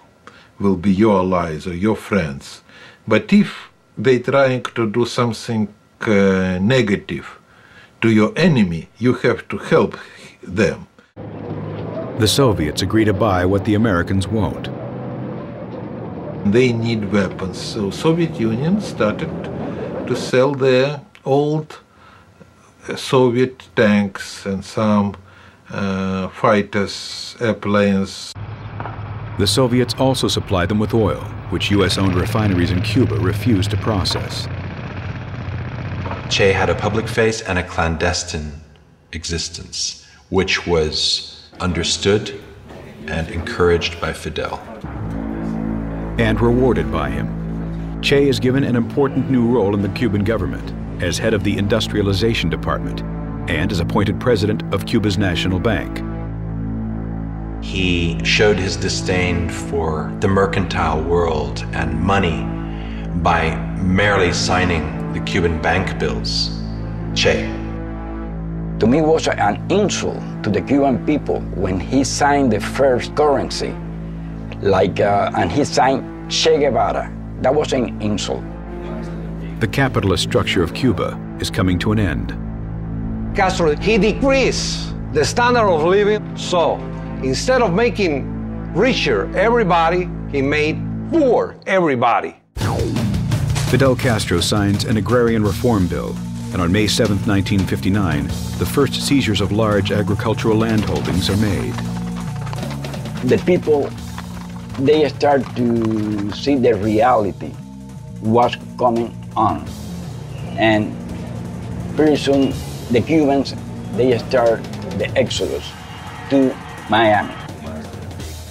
will be your allies or your friends. But if they're trying to do something negative to your enemy, you have to help them.
The Soviets agree to buy what the Americans won't.
They need weapons, so Soviet Union started to sell their old Soviet tanks and some fighters, airplanes.
The Soviets also supply them with oil, which U.S.-owned refineries in Cuba refuse to process.
Che had a public face and a clandestine existence, which was understood and encouraged by Fidel.
And rewarded by him. Che is given an important new role in the Cuban government as head of the Industrialization Department and is appointed president of Cuba's National Bank.
He showed his disdain for the mercantile world and money by merely signing the Cuban bank bills. Che.
To me, it was an insult to the Cuban people when he signed the first currency, and he signed Che Guevara. That was an insult.
The capitalist structure of Cuba is coming to an end.
Castro, he decreased the standard of living, so instead of making richer everybody, he made poor everybody.
Fidel Castro signs an agrarian reform bill, and on May 7, 1959, the first seizures of large agricultural land holdings are made.
The people, they start to see the reality, what's coming on. And pretty soon, the Cubans, they start the exodus to Miami.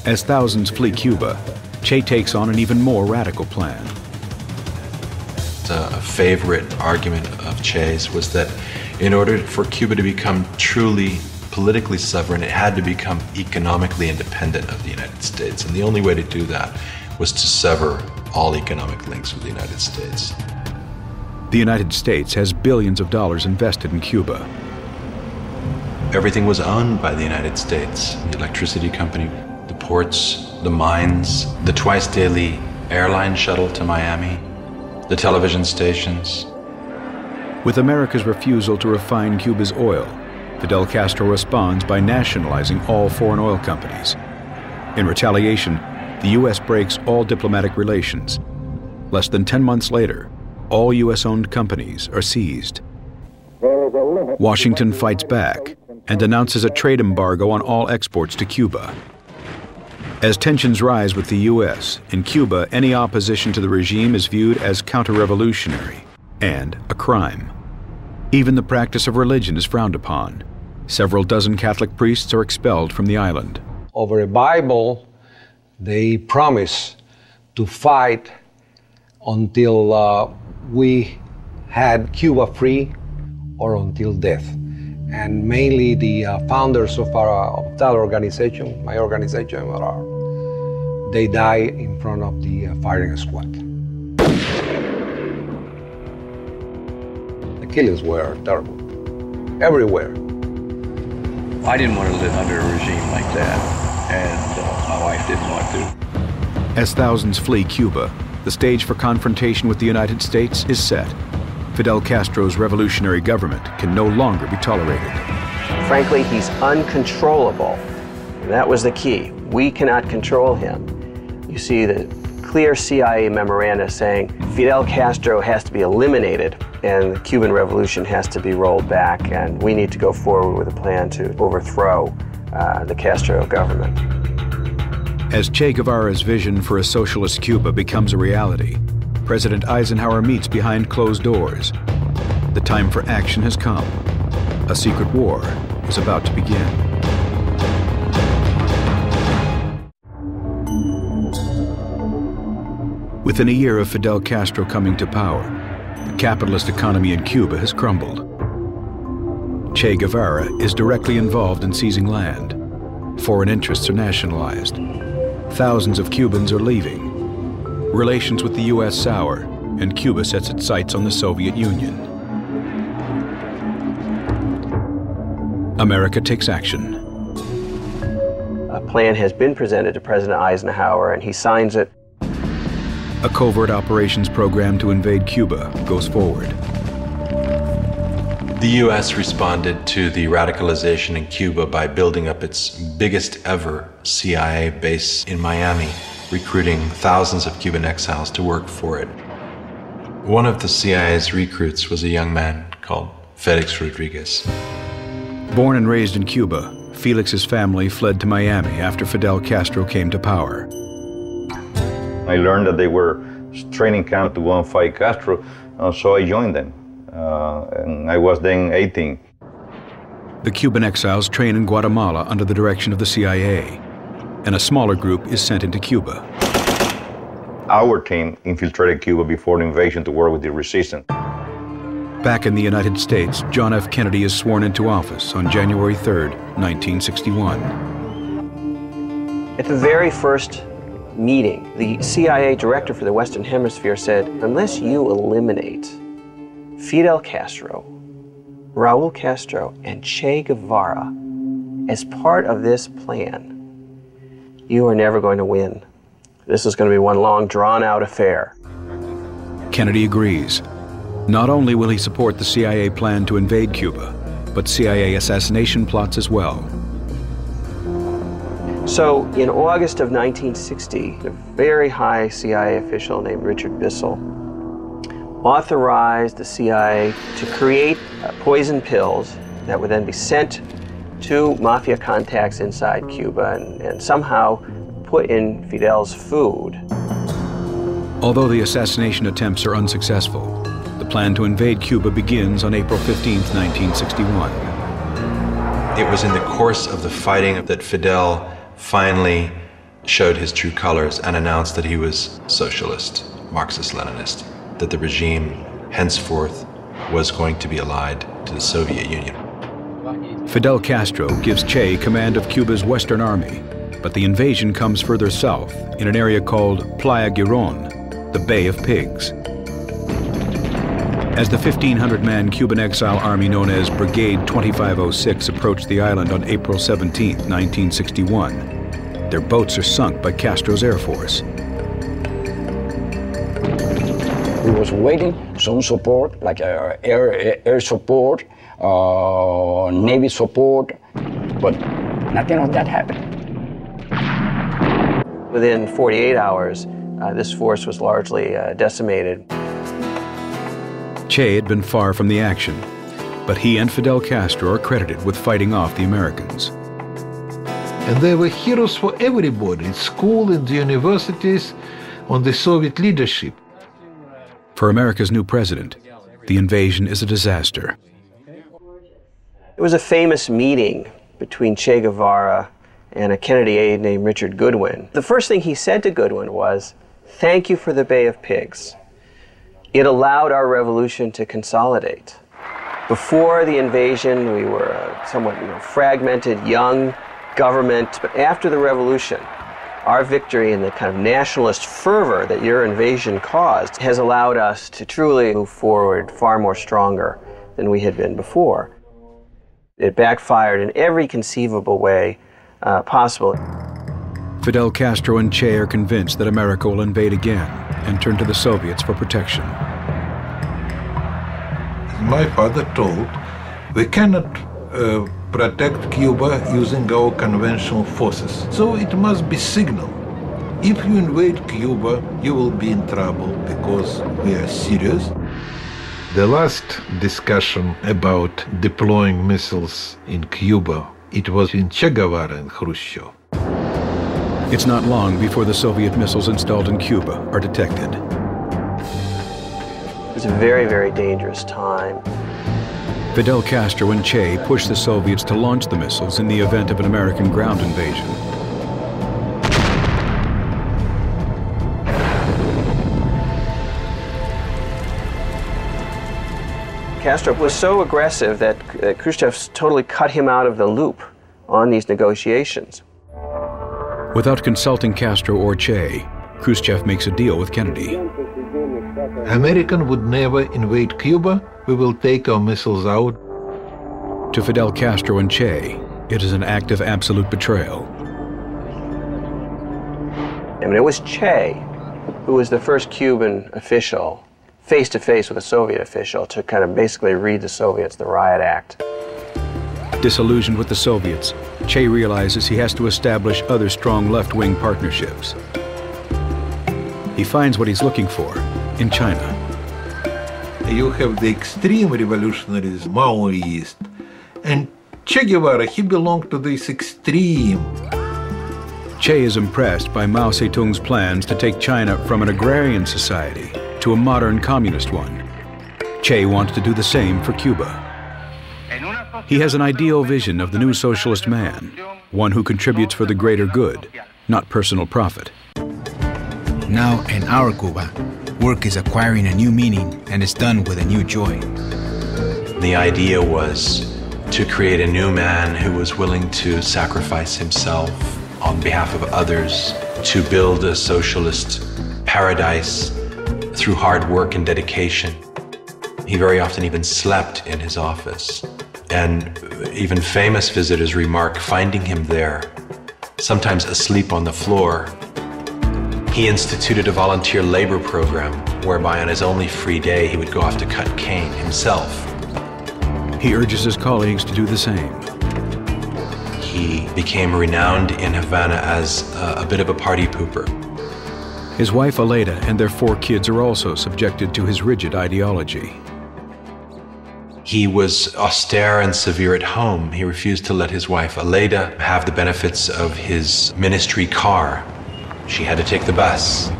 As thousands flee Cuba, Che takes on an even more radical plan.
A favorite argument of Che's was that in order for Cuba to become truly politically sovereign, it had to become economically independent of the United States. And the only way to do that was to sever all economic links with the United States.
The United States has billions of dollars invested in Cuba.
Everything was owned by the United States. The electricity company, the ports, the mines, the twice-daily airline shuttle to Miami, the television stations.
With America's refusal to refine Cuba's oil, Fidel Castro responds by nationalizing all foreign oil companies. In retaliation, the U.S. breaks all diplomatic relations. Less than 10 months later, all U.S.-owned companies are seized. Washington fights back and announces a trade embargo on all exports to Cuba. As tensions rise with the U.S., in Cuba, any opposition to the regime is viewed as counter-revolutionary and a crime. Even the practice of religion is frowned upon. Several dozen Catholic priests are expelled from the island.
Over a Bible, they promise to fight until we had Cuba free or until death. And mainly the founders of that organization, my organization, they die in front of the firing squad. The killings were terrible, everywhere.
I didn't want to live under a regime like that, and my wife didn't want to.
As thousands flee Cuba, the stage for confrontation with the United States is set. Fidel Castro's revolutionary government can no longer be tolerated.
Frankly, he's uncontrollable. That was the key. We cannot control him. You see the clear CIA memoranda saying Fidel Castro has to be eliminated and the Cuban Revolution has to be rolled back, and we need to go forward with a plan to overthrow the Castro government.
As Che Guevara's vision for a socialist Cuba becomes a reality, President Eisenhower meets behind closed doors. The time for action has come. A secret war is about to begin. Within a year of Fidel Castro coming to power, the capitalist economy in Cuba has crumbled. Che Guevara is directly involved in seizing land. Foreign interests are nationalized. Thousands of Cubans are leaving. Relations with the U.S. sour, and Cuba sets its sights on the Soviet Union. America takes action.
A plan has been presented to President Eisenhower, and he signs it.
A covert operations program to invade Cuba goes forward.
The U.S. responded to the radicalization in Cuba by building up its biggest ever CIA base in Miami, recruiting thousands of Cuban exiles to work for it. One of the CIA's recruits was a young man called Felix Rodriguez.
Born and raised in Cuba, Felix's family fled to Miami after Fidel Castro came to power.
I learned that they were training camp to go and fight Castro, so I joined them. And I was then 18.
The Cuban exiles train in Guatemala under the direction of the CIA, and a smaller group is sent into Cuba.
Our team infiltrated Cuba before the invasion to work with the resistance.
Back in the United States, John F. Kennedy is sworn into office on January 3rd, 1961.
At the very first meeting, the CIA director for the Western Hemisphere said, unless you eliminate Fidel Castro, Raul Castro, and Che Guevara as part of this plan, you are never going to win. This is going to be one long, drawn-out affair.
Kennedy agrees. Not only will he support the CIA plan to invade Cuba, but CIA assassination plots as well.
So, in August of 1960, a very high CIA official named Richard Bissell authorized the CIA to create poison pills that would then be sent to mafia contacts inside Cuba and somehow put in Fidel's food.
Although the assassination attempts are unsuccessful, the plan to invade Cuba begins on April 15, 1961.
It was in the course of the fighting that Fidel finally showed his true colors and announced that he was socialist, Marxist-Leninist, that the regime henceforth was going to be allied to the Soviet Union.
Fidel Castro gives Che command of Cuba's Western Army, but the invasion comes further south in an area called Playa Girón, the Bay of Pigs. As the 1,500-man Cuban exile army known as Brigade 2506 approached the island on April 17, 1961, their boats are sunk by Castro's Air Force.
We was waiting some support, like air support, Navy support, but nothing of that happened.
Within 48 hours, this force was largely decimated.
Che had been far from the action, but he and Fidel Castro are credited with fighting off the Americans.
And they were heroes for everybody, in school, in the universities, on the Soviet leadership.
For America's new president, the invasion is a disaster.
It was a famous meeting between Che Guevara and a Kennedy aide named Richard Goodwin. The first thing he said to Goodwin was, "Thank you for the Bay of Pigs. It allowed our revolution to consolidate." Before the invasion, we were a somewhat fragmented, young government, but after the revolution, our victory and the kind of nationalist fervor that your invasion caused has allowed us to truly move forward far more stronger than we had been before. It backfired in every conceivable way possible.
Fidel Castro and Che are convinced that America will invade again and turn to the Soviets for protection.
My father told, we cannot protect Cuba using our conventional forces. So it must be signal. If you invade Cuba, you will be in trouble because we are serious. The last discussion about deploying missiles in Cuba, it was in Che Guevara and Khrushchev.
It's not long before the Soviet missiles installed in Cuba are detected.
It was a very, very dangerous time.
Fidel Castro and Che pushed the Soviets to launch the missiles in the event of an American ground invasion.
Castro was so aggressive that Khrushchev totally cut him out of the loop on these negotiations.
Without consulting Castro or Che, Khrushchev makes a deal with Kennedy.
American would never invade Cuba. We will take our missiles out.
To Fidel Castro and Che, it is an act of absolute betrayal.
I mean, it was Che who was the first Cuban official face-to-face with a Soviet official to kind of basically read the Soviets the Riot Act.
Disillusioned with the Soviets, Che realizes he has to establish other strong left-wing partnerships. He finds what he's looking for in China.
You have the extreme revolutionaries, Maoist, and Che Guevara, he belonged to this extreme.
Che is impressed by Mao Zedong's plans to take China from an agrarian society to a modern communist one. Che wants to do the same for Cuba. He has an ideal vision of the new socialist man, one who contributes for the greater good, not personal profit.
Now, in our Cuba, work is acquiring a new meaning and is done with a new joy.
The idea was to create a new man who was willing to sacrifice himself on behalf of others, to build a socialist paradise through hard work and dedication. He very often even slept in his office. And even famous visitors remark finding him there, sometimes asleep on the floor. He instituted a volunteer labor program whereby on his only free day he would go off to cut cane himself.
He urges his colleagues to do the same.
He became renowned in Havana as a bit of a party pooper.
His wife Aleida and their 4 kids are also subjected to his rigid ideology.
He was austere and severe at home. He refused to let his wife Aleida have the benefits of his ministry car. She had to take the bus.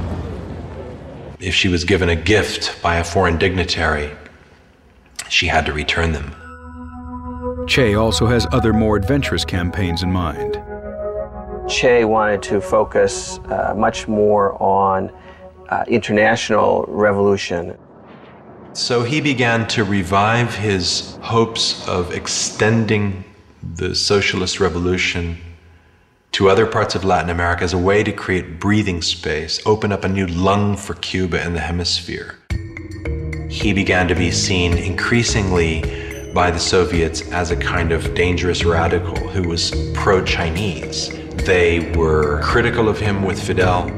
If she was given a gift by a foreign dignitary, she had to return them.
Che also has other more adventurous campaigns in mind.
Che wanted to focus much more on international revolution.
So he began to revive his hopes of extending the socialist revolution to other parts of Latin America as a way to create breathing space, open up a new lung for Cuba in the hemisphere. He began to be seen increasingly by the Soviets as a kind of dangerous radical who was pro-Chinese. They were critical of him with Fidel.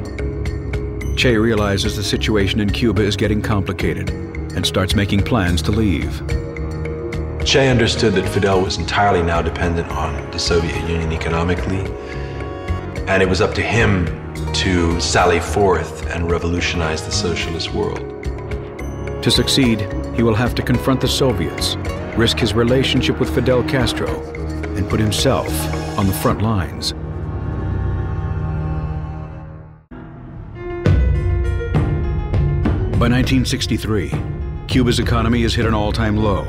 Che realizes the situation in Cuba is getting complicated and starts making plans to leave.
Che understood that Fidel was entirely now dependent on the Soviet Union economically, and it was up to him to sally forth and revolutionize the socialist world.
To succeed, he will have to confront the Soviets, risk his relationship with Fidel Castro, and put himself on the front lines. By 1963, Cuba's economy has hit an all-time low.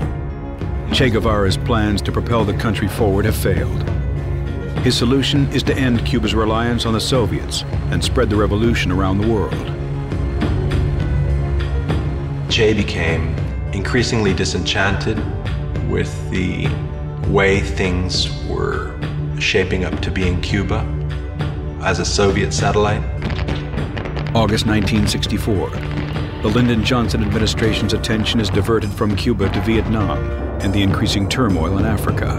Che Guevara's plans to propel the country forward have failed. His solution is to end Cuba's reliance on the Soviets and spread the revolution around the world.
Che became increasingly disenchanted with the way things were shaping up to be in Cuba as a Soviet satellite.
August 1964. The Lyndon Johnson administration's attention is diverted from Cuba to Vietnam and the increasing turmoil in Africa.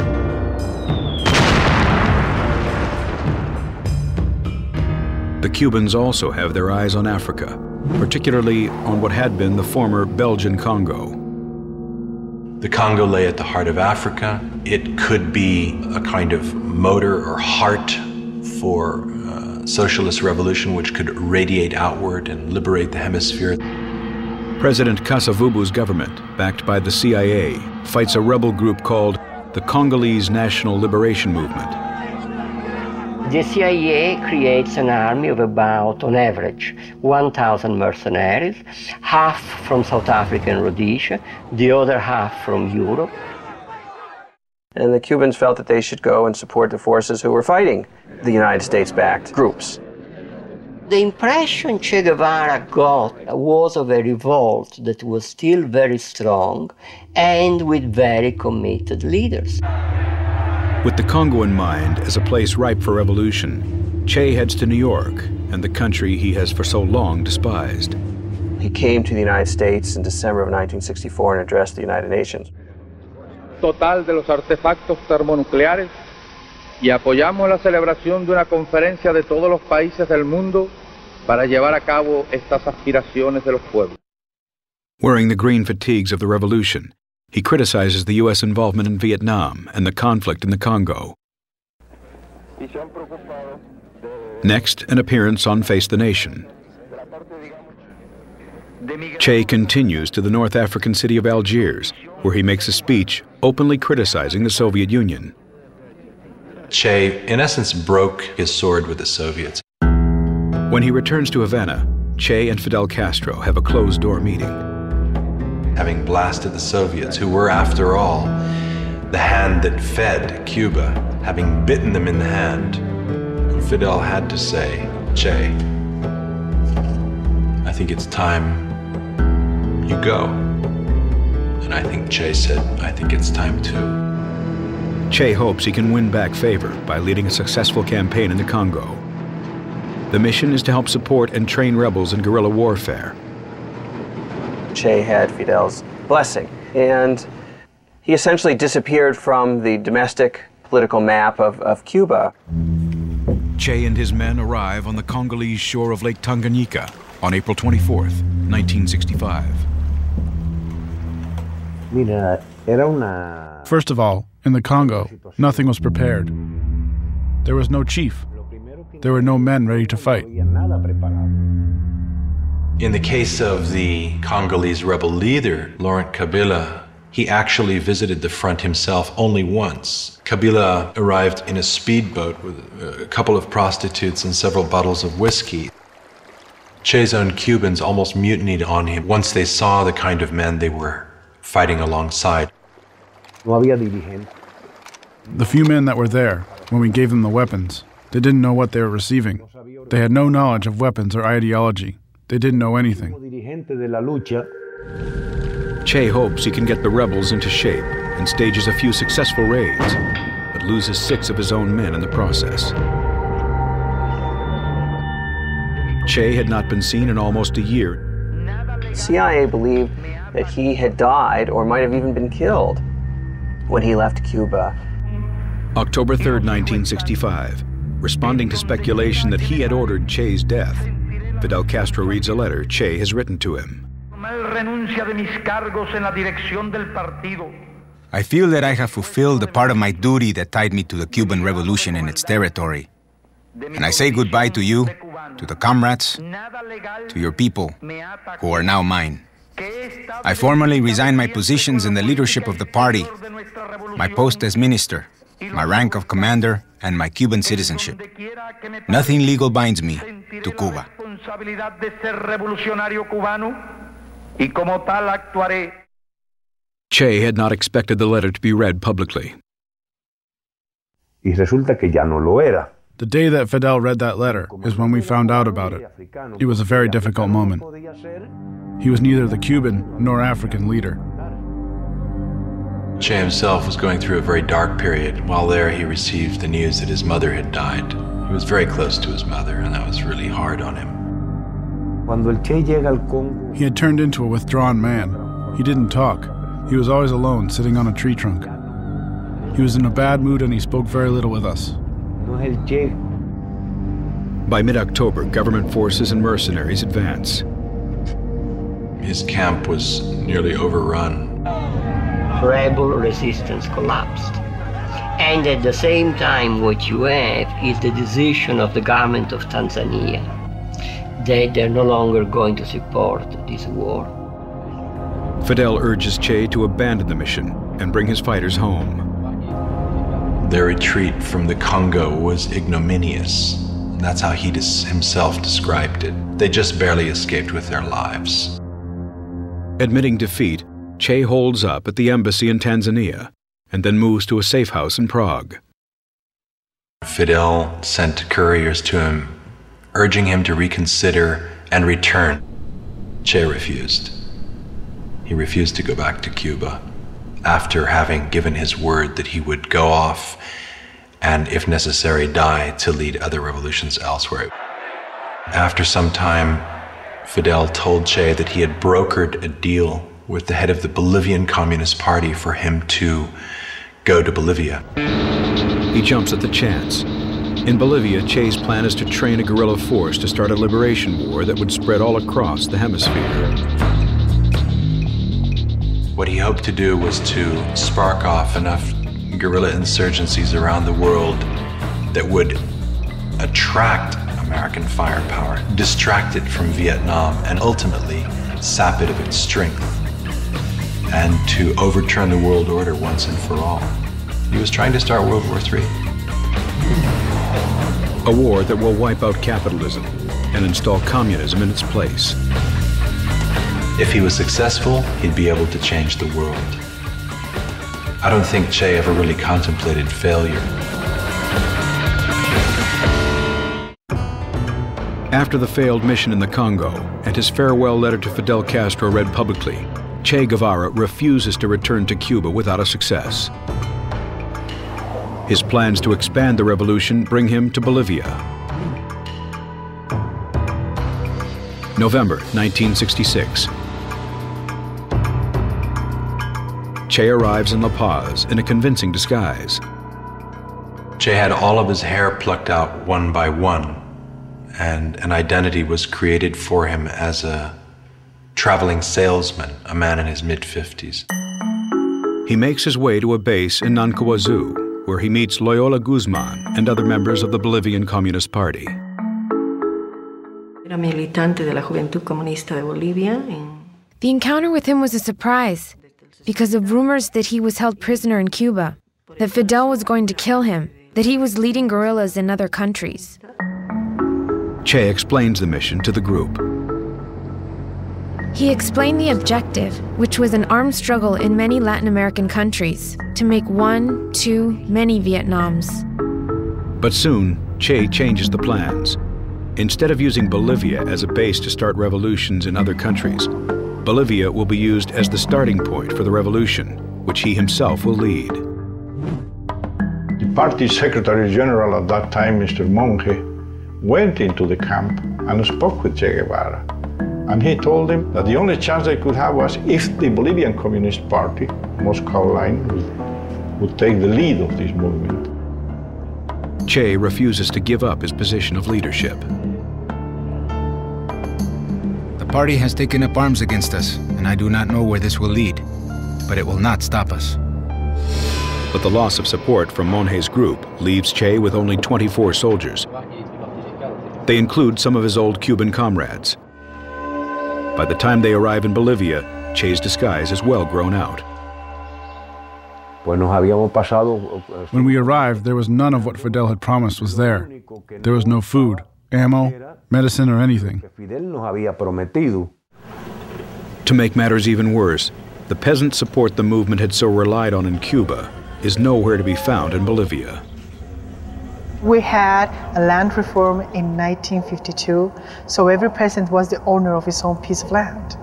The Cubans also have their eyes on Africa, particularly on what had been the former Belgian Congo.
The Congo lay at the heart of Africa. It could be a kind of motor or heart for socialist revolution which could radiate outward and liberate the hemisphere.
President Kasavubu's government, backed by the CIA, fights a rebel group called the Congolese National Liberation Movement.
The CIA creates an army of about, on average, 1,000 mercenaries, half from South Africa and Rhodesia, the other half from Europe.
And the Cubans felt that they should go and support the forces who were fighting the United States-backed groups.
The impression Che Guevara got was of a revolt that was still very strong and with very committed leaders.
With the Congo in mind as a place ripe for revolution, Che heads to New York and the country he has for so long despised.
He came to the United States in December of 1964 and addressed the United Nations.
Total de los artefactos termonucleares y apoyamos la celebración de una conferencia de todos los países del mundo para llevar a cabo estas aspiraciones de los pueblos.
Wearing the green fatigues of the revolution, he criticizes the U.S. involvement in Vietnam and the conflict in the Congo. Next, an appearance on Face the Nation. Che continues to the North African city of Algiers, where he makes a speech openly criticizing the Soviet Union.
Che, in essence, broke his sword with the Soviets.
When he returns to Havana, Che and Fidel Castro have a closed-door meeting.
Having blasted the Soviets, who were, after all, the hand that fed Cuba, having bitten them in the hand, Fidel had to say, Che, I think it's time you go. And I think Che said, I think it's time too.
Che hopes he can win back favor by leading a successful campaign in the Congo. The mission is to help support and train rebels in guerrilla warfare.
Che had Fidel's blessing, and he essentially disappeared from the domestic political map of Cuba.
Che and his men arrive on the Congolese shore of Lake Tanganyika on April 24th, 1965.
First of all, in the Congo, nothing was prepared. There was no chief. There were no men ready to fight.
In the case of the Congolese rebel leader, Laurent Kabila, he actually visited the front himself only once. Kabila arrived in a speedboat with a couple of prostitutes and several bottles of whiskey. Che's own Cubans almost mutinied on him once they saw the kind of men they were fighting alongside.
The few men that were there, when we gave them the weapons, they didn't know what they were receiving. They had no knowledge of weapons or ideology. They didn't know anything.
Che hopes he can get the rebels into shape and stages a few successful raids, but loses 6 of his own men in the process. Che had not been seen in almost a year.
CIA believed that he had died or might have even been killed when he left Cuba.
October 3rd, 1965. Responding to speculation that he had ordered Che's death, Fidel Castro reads a letter Che has written to him.
I feel that I have fulfilled the part of my duty that tied me to the Cuban Revolution in its territory. And I say goodbye to you, to the comrades, to your people, who are now mine. I formally resign my positions in the leadership of the party, my post as minister, my rank of commander, and my Cuban citizenship. Nothing legal binds me to Cuba.
Che had not expected the letter to be read publicly.
Y resulta que ya no lo era. The day that Fidel read that letter is when we found out about it. It was a very difficult moment. He was neither the Cuban nor African leader.
Che himself was going through a very dark period. While there, he received the news that his mother had died. He was very close to his mother, and that was really hard on him.
He had turned into a withdrawn man. He didn't talk. He was always alone, sitting on a tree trunk. He was in a bad mood and he spoke very little with us.
By mid-October, government forces and mercenaries advance.
His camp was nearly overrun.
Rebel resistance collapsed. And at the same time, what you have is the decision of the government of Tanzania that they're no longer going to support this war.
Fidel urges Che to abandon the mission and bring his fighters home.
Their retreat from the Congo was ignominious. That's how he himself described it. They just barely escaped with their lives.
Admitting defeat, Che holds up at the embassy in Tanzania and then moves to a safe house in Prague.
Fidel sent couriers to him, urging him to reconsider and return. Che refused. He refused to go back to Cuba after having given his word that he would go off and, if necessary, die to lead other revolutions elsewhere. After some time, Fidel told Che that he had brokered a deal with the head of the Bolivian Communist Party for him to go to Bolivia.
He jumps at the chance. In Bolivia, Che's plan is to train a guerrilla force to start a liberation war that would spread all across the hemisphere.
What he hoped to do was to spark off enough guerrilla insurgencies around the world that would attract American firepower, distract it from Vietnam, and ultimately sap it of its strength, and to overturn the world order once and for all. He was trying to start World War III.
A war that will wipe out capitalism and install communism in its place.
If he was successful, he'd be able to change the world. I don't think Che ever really contemplated failure.
After the failed mission in the Congo and his farewell letter to Fidel Castro read publicly, Che Guevara refuses to return to Cuba without a success. His plans to expand the revolution bring him to Bolivia. November 1966. Che arrives in La Paz in a convincing disguise.
Che had all of his hair plucked out one by one, and an identity was created for him as a traveling salesman, a man in his mid-50s.
He makes his way to a base in Nancuazú, where he meets Loyola Guzman and other members of the Bolivian Communist Party.
The encounter with him was a surprise because of rumors that he was held prisoner in Cuba, that Fidel was going to kill him, that he was leading guerrillas in other countries.
Che explains the mission to the group.
He explained the objective, which was an armed struggle in many Latin American countries, to make one, two, many Vietnams.
But soon, Che changes the plans. Instead of using Bolivia as a base to start revolutions in other countries, Bolivia will be used as the starting point for the revolution, which he himself will lead.
The party secretary general at that time, Mr. Monge, went into the camp and spoke with Che Guevara. And he told him that the only chance they could have was if the Bolivian Communist Party, Moscow line, would take the lead of this movement.
Che refuses to give up his position of leadership.
The party has taken up arms against us, and I do not know where this will lead, but it will not stop us.
But the loss of support from Monge's group leaves Che with only 24 soldiers. They include some of his old Cuban comrades. By the time they arrive in Bolivia, Che's disguise is well grown out.
When we arrived, there was none of what Fidel had promised was there. There was no food, ammo, medicine, or anything.
To make matters even worse, the peasant support the movement had so relied on in Cuba is nowhere to be found in Bolivia.
We had a land reform in 1952, so every peasant was the owner of his own piece of land.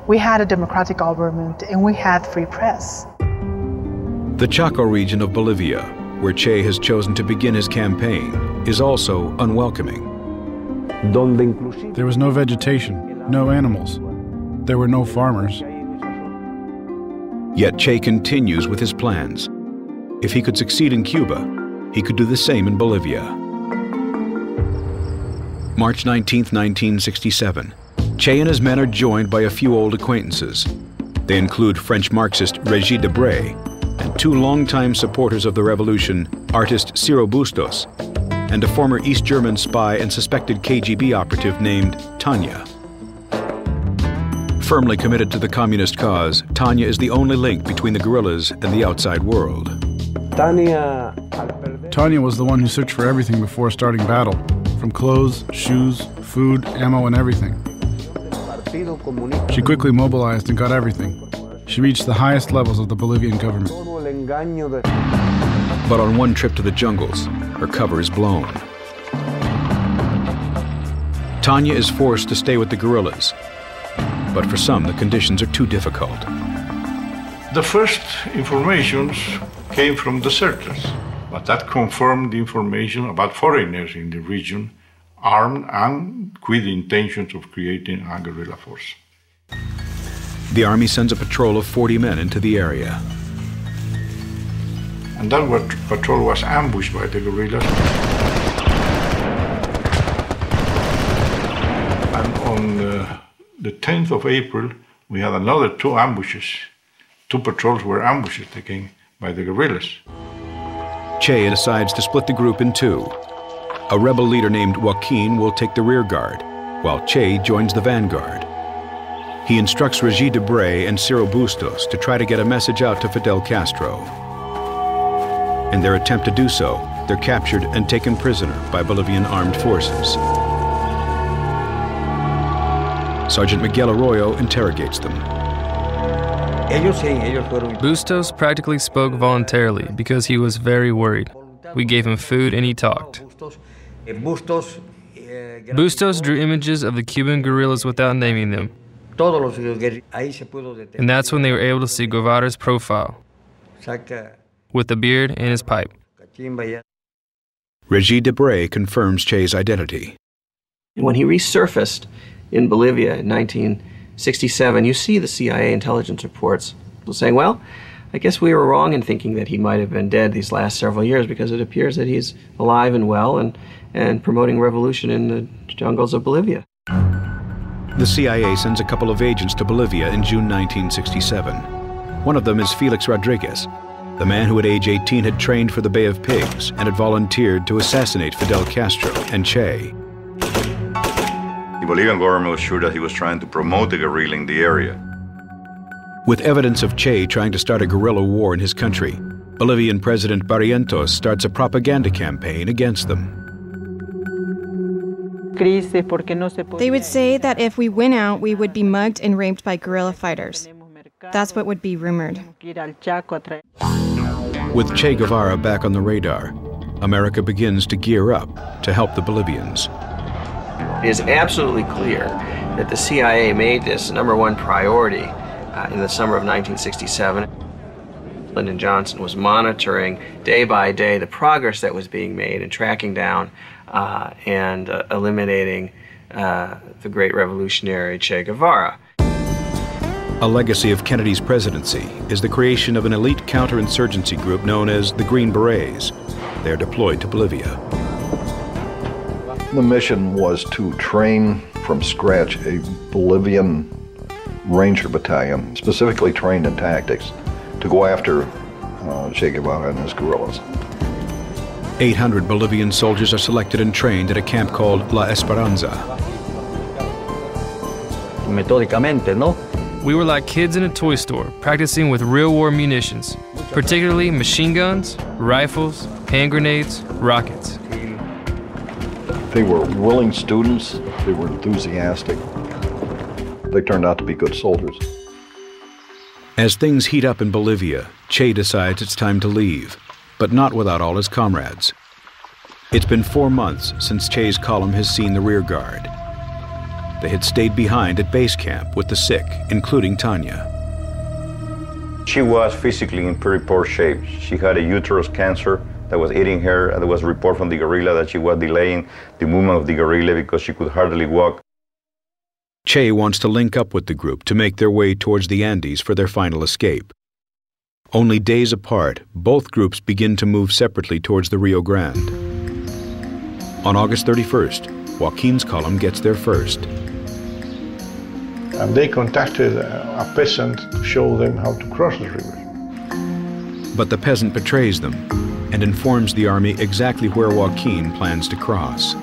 We had a democratic government, and we had free press.
The Chaco region of Bolivia, where Che has chosen to begin his campaign, is also unwelcoming.
There was no vegetation, no animals. There were no farmers.
Yet Che continues with his plans. If he could succeed in Cuba, he could do the same in Bolivia. March 19, 1967. Che and his men are joined by a few old acquaintances. They include French Marxist Regis Debray and two longtime supporters of the revolution, artist Ciro Bustos, and a former East German spy and suspected KGB operative named Tanya. Firmly committed to the communist cause, Tanya is the only link between the guerrillas and the outside world.
Tanya was the one who searched for everything before starting battle, from clothes, shoes, food, ammo, and everything. She quickly mobilized and got everything. She reached the highest levels of the Bolivian government.
But on one trip to the jungles, her cover is blown. Tanya is forced to stay with the guerrillas, but for some, the conditions are too difficult.
The first informations came from deserters, but that confirmed the information about foreigners in the region, armed and with the intentions of creating a guerrilla force.
The army sends a patrol of 40 men into the area.
And that patrol was ambushed by the guerrillas. And on the 10th of April, we had another two ambushes. Two patrols were ambushed again by the guerrillas.
Che decides to split the group in two. A rebel leader named Joaquin will take the rear guard, while Che joins the vanguard. He instructs Regis Debray and Ciro Bustos to try to get a message out to Fidel Castro. In their attempt to do so, they're captured and taken prisoner by Bolivian armed forces. Sergeant Miguel Arroyo interrogates them.
Bustos practically spoke voluntarily because he was very worried. We gave him food and he talked. Bustos drew images of the Cuban guerrillas without naming them. And that's when they were able to see Guevara's profile, with the beard and his pipe.
Regis Debray confirms Che's identity.
When he resurfaced in Bolivia in 1967, you see the CIA intelligence reports saying, well, I guess we were wrong in thinking that he might have been dead these last several years, because it appears that he's alive and well and promoting revolution in the jungles of Bolivia.
The CIA sends a couple of agents to Bolivia in June 1967. One of them is Felix Rodriguez, the man who at age 18 had trained for the Bay of Pigs and had volunteered to assassinate Fidel Castro and Che.
The Bolivian government was sure that he was trying to promote the guerrilla in the area.
With evidence of Che trying to start a guerrilla war in his country, Bolivian President Barrientos starts a propaganda campaign against them.
They would say that if we went out, we would be mugged and raped by guerrilla fighters. That's what would be rumored.
With Che Guevara back on the radar, America begins to gear up to help the Bolivians.
It is absolutely clear that the CIA made this #1 priority in the summer of 1967. Lyndon Johnson was monitoring day by day the progress that was being made in tracking down and eliminating the great revolutionary Che Guevara.
A legacy of Kennedy's presidency is the creation of an elite counterinsurgency group known as the Green Berets. They are deployed to Bolivia.
The mission was to train from scratch a Bolivian Ranger battalion, specifically trained in tactics, to go after Che Guevara and his guerrillas.
800 Bolivian soldiers are selected and trained at a camp called La Esperanza.
We were like kids in a toy store, practicing with real war munitions, particularly machine guns, rifles, hand grenades, rockets.
They were willing students, they were enthusiastic. They turned out to be good soldiers.
As things heat up in Bolivia, Che decides it's time to leave, but not without all his comrades. It's been 4 months since Che's column has seen the rear guard. They had stayed behind at base camp with the sick, including Tanya.
She was physically in pretty poor shape. She had a uterus cancer that was eating her, and there was a report from the guerrilla that she was delaying the movement of the guerrilla because she could hardly walk.
Che wants to link up with the group to make their way towards the Andes for their final escape. Only days apart, both groups begin to move separately towards the Rio Grande. On August 31st, Joaquin's column gets there first.
And they contacted a peasant to show them how to cross the river.
But the peasant betrays them and informs the army exactly where Joaquin plans to cross.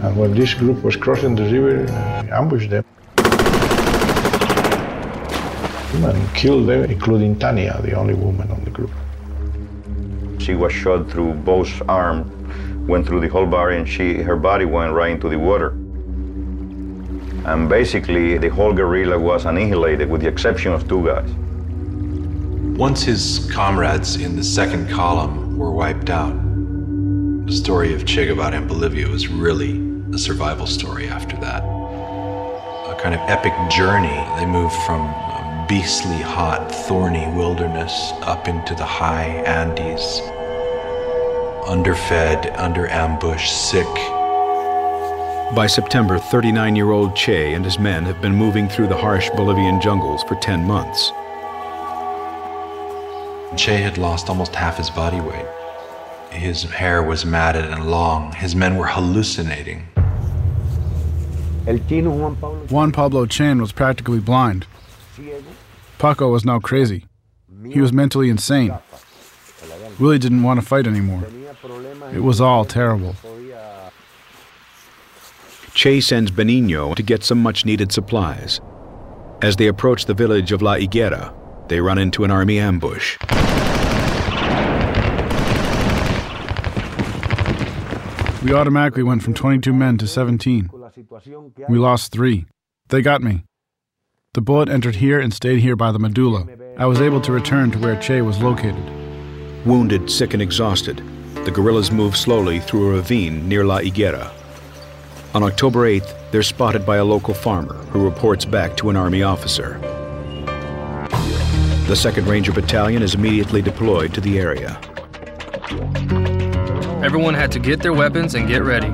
And when this group was crossing the river, ambushed them and killed them, including Tanya, the only woman on the group.
She was shot through both arms, went through the whole body, and her body went right into the water. And basically, the whole guerrilla was annihilated with the exception of 2 guys.
Once his comrades in the second column were wiped out, the story of Che Guevara in Bolivia was really a survival story after that. A kind of epic journey. They moved from a beastly hot, thorny wilderness up into the high Andes, underfed, under ambush, sick.
By September, 39-year-old Che and his men have been moving through the harsh Bolivian jungles for 10 months.
Che had lost almost half his body weight. His hair was matted and long. His men were hallucinating.
Juan Pablo Chan was practically blind. Paco was now crazy. He was mentally insane. Willie didn't want to fight anymore. It was all terrible.
Che sends Benigno to get some much-needed supplies. As they approach the village of La Higuera, they run into an army ambush.
We automatically went from 22 men to 17. We lost 3. They got me. The bullet entered here and stayed here by the medulla. I was able to return to where Che was located.
Wounded, sick, and exhausted, the guerrillas move slowly through a ravine near La Higuera. On October 8th, they're spotted by a local farmer who reports back to an army officer. The 2nd Ranger Battalion is immediately deployed to the area.
Everyone had to get their weapons and get ready.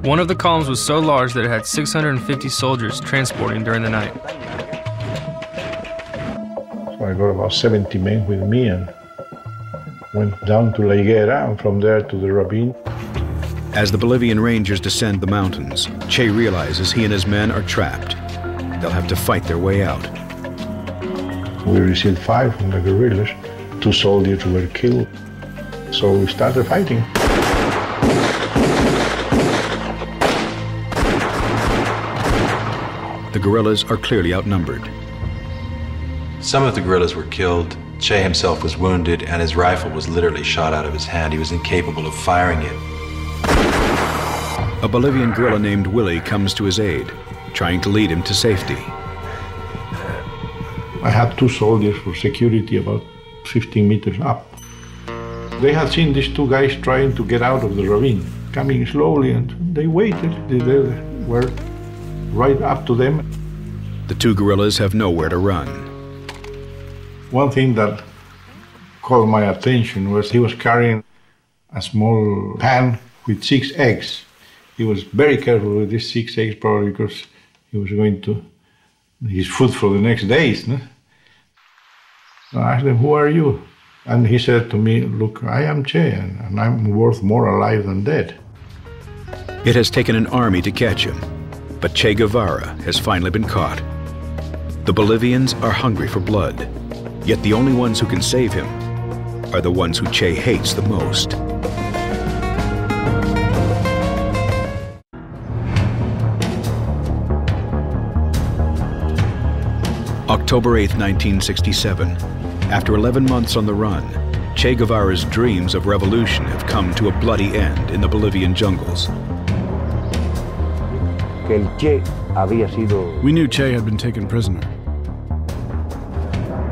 One of the columns was so large that it had 650 soldiers transporting during the night.
So I got about 70 men with me and went down to La Higuera and from there to the ravine.
As the Bolivian Rangers descend the mountains, Che realizes he and his men are trapped. They'll have to fight their way out.
We received 5 from the guerrillas. 2 soldiers were killed. So we started fighting.
The guerrillas are clearly outnumbered.
Some of the guerrillas were killed. Che himself was wounded, and his rifle was literally shot out of his hand. He was incapable of firing it.
A Bolivian guerrilla named Willie comes to his aid, trying to lead him to safety.
I had 2 soldiers for security about 15 meters up. They had seen these two guys trying to get out of the ravine, coming slowly, and they waited. They were right up to them.
The two guerrillas have nowhere to run.
One thing that caught my attention was he was carrying a small pan with 6 eggs. He was very careful with these 6 eggs, probably because he was going to his food for the next days. No? So I asked him, "Who are you?" And he said to me, "Look, I am Che, and I'm worth more alive than dead."
It has taken an army to catch him, but Che Guevara has finally been caught. The Bolivians are hungry for blood, yet the only ones who can save him are the ones who Che hates the most. October 8, 1967. After 11 months on the run, Che Guevara's dreams of revolution have come to a bloody end in the Bolivian jungles.
We knew Che had been taken prisoner.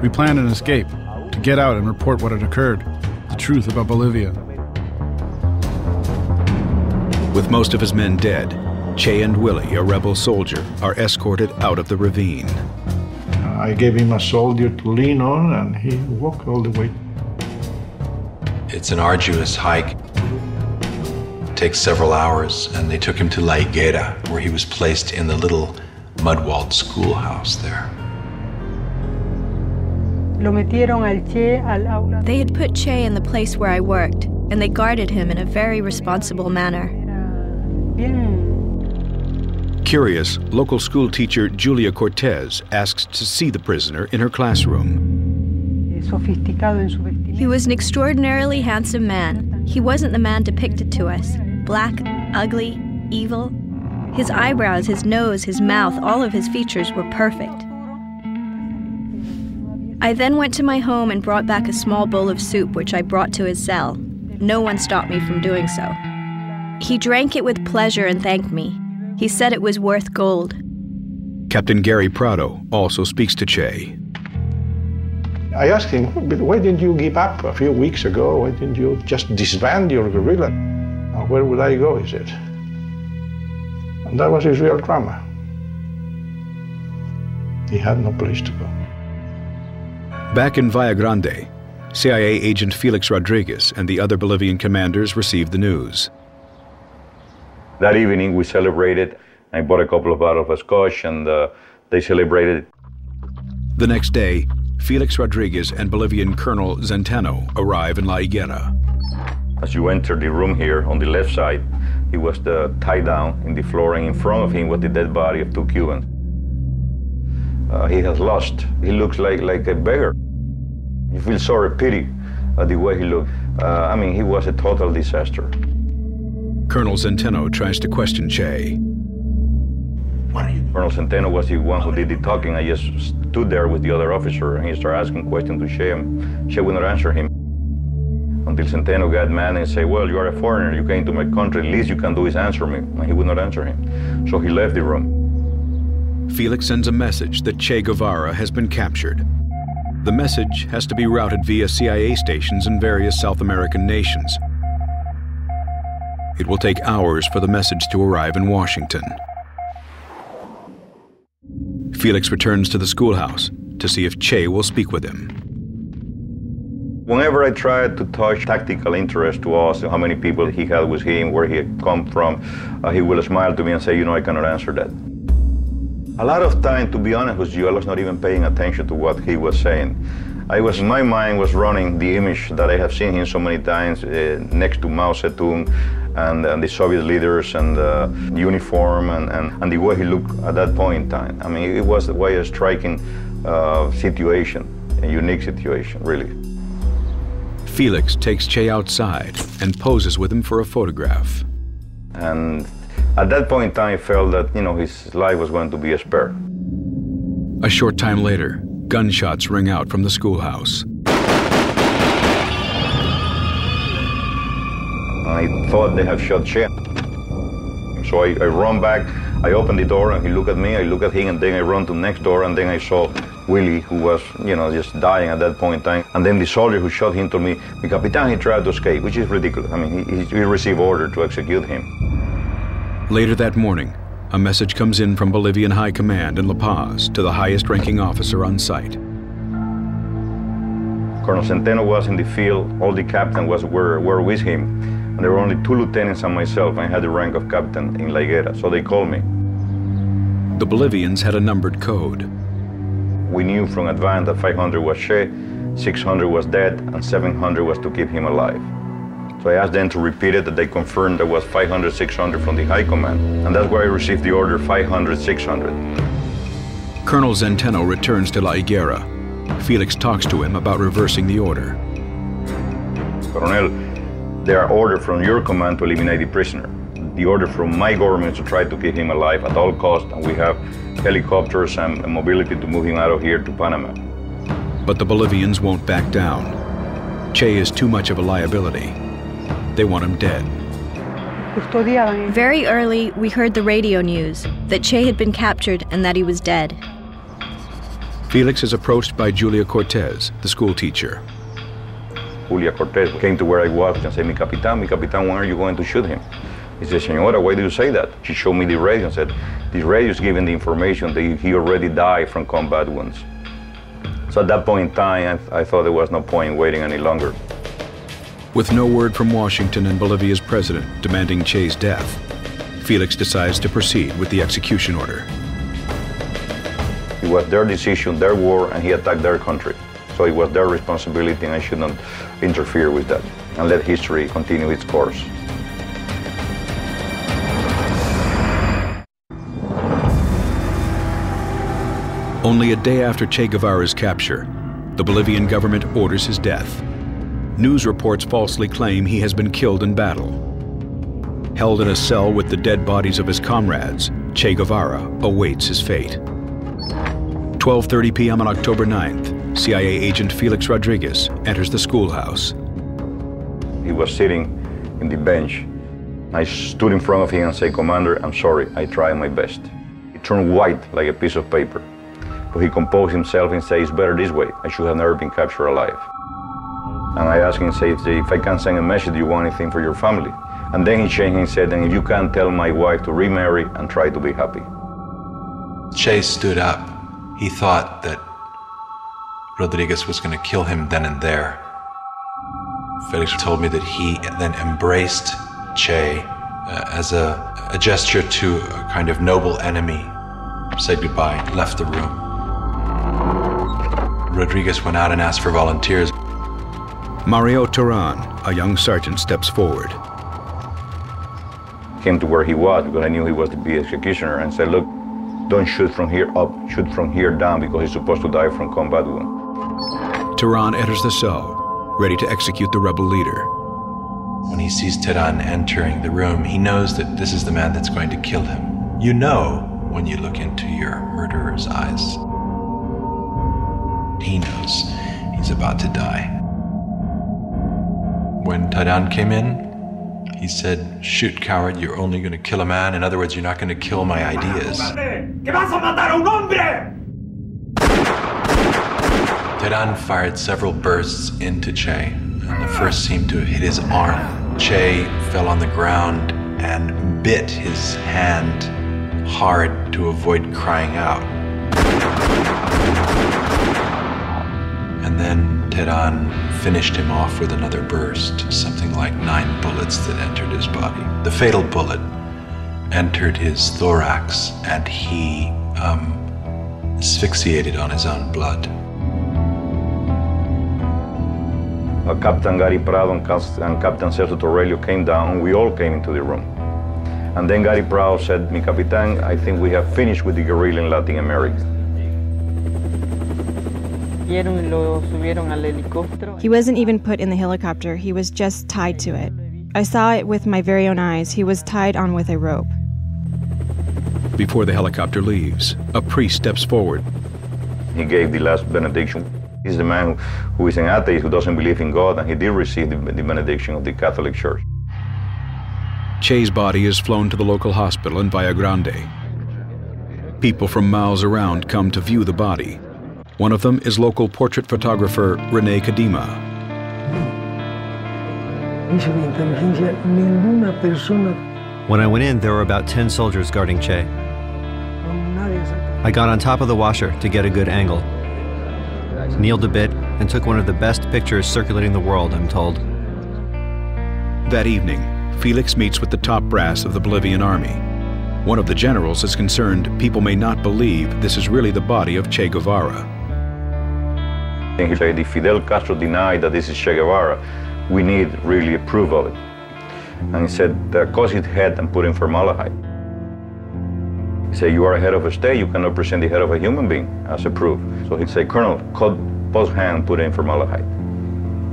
We planned an escape, to get out and report what had occurred, the truth about Bolivia.
With most of his men dead, Che and Willie, a rebel soldier, are escorted out of the ravine.
I gave him a soldier to lean on, and he walked all the way.
It's an arduous hike. It takes several hours, and they took him to La Higuera, where he was placed in the little mud-walled schoolhouse there.
They had put Che in the place where I worked, and they guarded him in a very responsible manner.
Curious, local school teacher Julia Cortez asks to see the prisoner in her classroom.
He was an extraordinarily handsome man. He wasn't the man depicted to us. Black, ugly, evil. His eyebrows, his nose, his mouth, all of his features were perfect. I then went to my home and brought back a small bowl of soup, which I brought to his cell. No one stopped me from doing so. He drank it with pleasure and thanked me. He said it was worth gold.
Captain Gary Prado also speaks to Che.
I asked him, "Why didn't you give up a few weeks ago? Why didn't you just disband your guerrilla?" "Where would I go?" he said. And that was his real drama. He had no place to go.
Back in Valle Grande, CIA agent Felix Rodriguez and the other Bolivian commanders received the news.
That evening we celebrated. I bought a couple of bottles of scotch, and they celebrated.
The next day, Felix Rodriguez and Bolivian Colonel Zenteno arrive in La Higuera.
As you enter the room here, on the left side, he was tied down in the floor, and in front of him was the dead body of 2 Cubans. He has lost. He looks like a beggar. You feel sorry, pity, the way he looked. I mean, he was a total disaster.
Colonel Zenteno tries to question Che.
Colonel Zenteno was the one who did the talking. I just stood there with the other officer, and he started asking questions to Che, and Che would not answer him. Until Zenteno got mad and said, "Well, you are a foreigner, you came to my country, least you can do is answer me." And he would not answer him. So he left the room.
Felix sends a message that Che Guevara has been captured. The message has to be routed via CIA stations in various South American nations. It will take hours for the message to arrive in Washington. Felix returns to the schoolhouse to see if Che will speak with him.
Whenever I tried to touch tactical interest to us, how many people he had with him, where he had come from, he will smile to me and say, "You know, I cannot answer that." A lot of time, to be honest with you, I was not even paying attention to what he was saying. My mind was running the image that I have seen him so many times next to Mao Zedong and the Soviet leaders and the uniform and the way he looked at that point in time. I mean, it was quite a striking situation, a unique situation, really.
Felix takes Che outside and poses with him for a photograph.
And at that point in time, I felt that, you know, his life was going to be spared.
A short time later, gunshots ring out from the schoolhouse.
I thought they had shot Che. So I run back, I open the door, and he looked at me, I look at him, and then I run to the next door, and then I saw Willie, who was, just dying at that point in time. And then the soldier who shot him told me, "Mi Capitan, he tried to escape," which is ridiculous. I mean, he received order to execute him.
Later that morning, a message comes in from Bolivian High Command in La Paz to the highest-ranking officer on site.
Colonel Centeno was in the field, all the captains were with him, and there were only 2 lieutenants and myself. I had the rank of captain in La Higuera, so they called me.
The Bolivians had a numbered code.
We knew from advance that 500 was Che, 600 was dead, and 700 was to keep him alive. So I asked them to repeat it, that they confirmed there was 500, 600 from the High Command, and that's why I received the order 500, 600.
Colonel Centeno returns to La Higuera. Felix talks to him about reversing the order.
Colonel, there are orders from your command to eliminate the prisoner. The order from my government is to try to keep him alive at all costs, and we have helicopters and mobility to move him out of here to Panama.
But the Bolivians won't back down. Che is too much of a liability. They want him dead.
Very early, we heard the radio news that Che had been captured and that he was dead.
Felix is approached by Julia Cortez, the school teacher.
Julia Cortez came to where I was and said, "Mi Capitan, when are you going to shoot him?" He said, "Señora, why do you say that?" She showed me the radio and said, "This radio is giving the information that he already died from combat wounds." So at that point in time, I thought there was no point in waiting any longer.
With no word from Washington and Bolivia's president demanding Che's death, Felix decides to proceed with the execution order.
It was their decision, their war, and he attacked their country. So it was their responsibility, and I should not interfere with that and let history continue its course.
Only a day after Che Guevara's capture, the Bolivian government orders his death. News reports falsely claim he has been killed in battle. Held in a cell with the dead bodies of his comrades, Che Guevara awaits his fate. 12:30 p.m. on October 9th, CIA agent Felix Rodriguez enters the schoolhouse.
He was sitting in the bench. I stood in front of him and said, "Commander, I'm sorry, I tried my best." He turned white like a piece of paper. But he composed himself and said, "It's better this way. I should have never been captured alive." And I asked him, say, "If I can send a message, do you want anything for your family?" And then he changed and said, "And if you can, tell my wife to remarry and try to be happy."
Che stood up. He thought that Rodriguez was going to kill him then and there. Felix told me that he then embraced Che as a gesture to a kind of noble enemy, said goodbye, left the room. Rodriguez went out and asked for volunteers.
Mario Turan, a young sergeant, steps forward.
Came to where he was because I knew he was to be executioner and said, "Look, don't shoot from here up, shoot from here down because he's supposed to die from combat wound."
Turan enters the cell, ready to execute the rebel leader.
When he sees Turan entering the room, he knows that this is the man that's going to kill him. You know when you look into your murderer's eyes. He knows he's about to die. When Turan came in, he said, "Shoot, coward, you're only going to kill a man. In other words, you're not going to kill my ideas." Turan fired several bursts into Che, and the first seemed to hit his arm. Che fell on the ground and bit his hand hard to avoid crying out. And then Turan finished him off with another burst, something like 9 bullets that entered his body. The fatal bullet entered his thorax, and he asphyxiated on his own blood.
Captain Gary Prado and Captain Celso Torrelio came down, and we all came into the room. And then Gary Prado said, "Mi Capitan, I think we have finished with the guerrilla in Latin America."
He wasn't even put in the helicopter, he was just tied to it. I saw it with my very own eyes. He was tied on with a rope.
Before the helicopter leaves, a priest steps forward.
He gave the last benediction. He's the man who is an atheist, who doesn't believe in God, and he did receive the benediction of the Catholic Church.
Che's body is flown to the local hospital in Valle Grande. People from miles around come to view the body. One of them is local portrait photographer Rene Kadima.
When I went in, there were about 10 soldiers guarding Che. I got on top of the washer to get a good angle, kneeled a bit, and took one of the best pictures circulating the world, I'm told.
That evening, Felix meets with the top brass of the Bolivian army. One of the generals is concerned people may not believe this is really the body of Che Guevara.
And he said, if Fidel Castro denied that this is Che Guevara, we need really a proof of it. And he said, cut his head and put in formaldehyde. He said, you are a head of a state, you cannot present the head of a human being as a proof. So he said, Colonel, cut both hands and put in formaldehyde.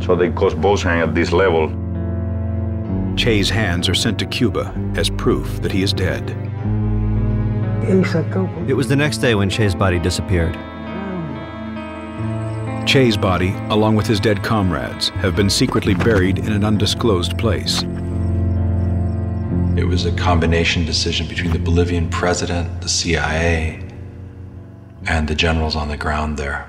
So they cut both hands at this level.
Che's hands are sent to Cuba as proof that he is dead.
It was the next day when Che's body disappeared.
Che's body, along with his dead comrades, have been secretly buried in an undisclosed place.
It was a combination decision between the Bolivian president, the CIA, and the generals on the ground there.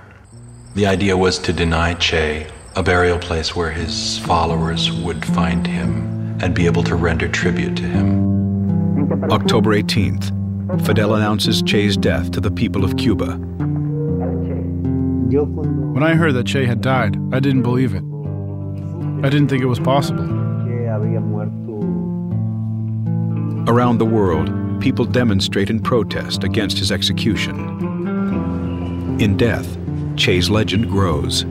The idea was to deny Che a burial place where his followers would find him and be able to render tribute to him.
October 18th, Fidel announces Che's death to the people of Cuba.
When I heard that Che had died, I didn't believe it. I didn't think it was possible.
Around the world, people demonstrate in protest against his execution. In death, Che's legend grows.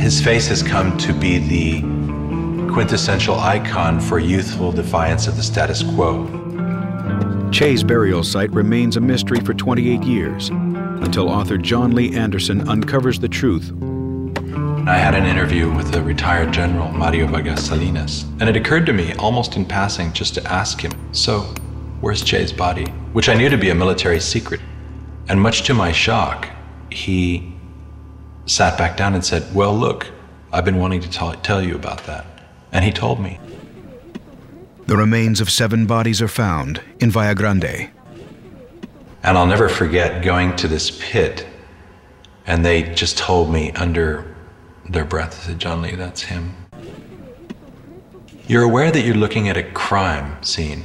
His face has come to be the quintessential icon for youthful defiance of the status quo.
Che's burial site remains a mystery for 28 years, until author John Lee Anderson uncovers the truth.
I had an interview with the retired general, Mario Vargas Salinas, and it occurred to me, almost in passing, just to ask him, so, where's Che's body? Which I knew to be a military secret. And much to my shock, he sat back down and said, well, look, I've been wanting to tell you about that. And he told me.
The remains of 7 bodies are found in Valle Grande.
And I'll never forget going to this pit, and they just told me under their breath, they said, John Lee, that's him. You're aware that you're looking at a crime scene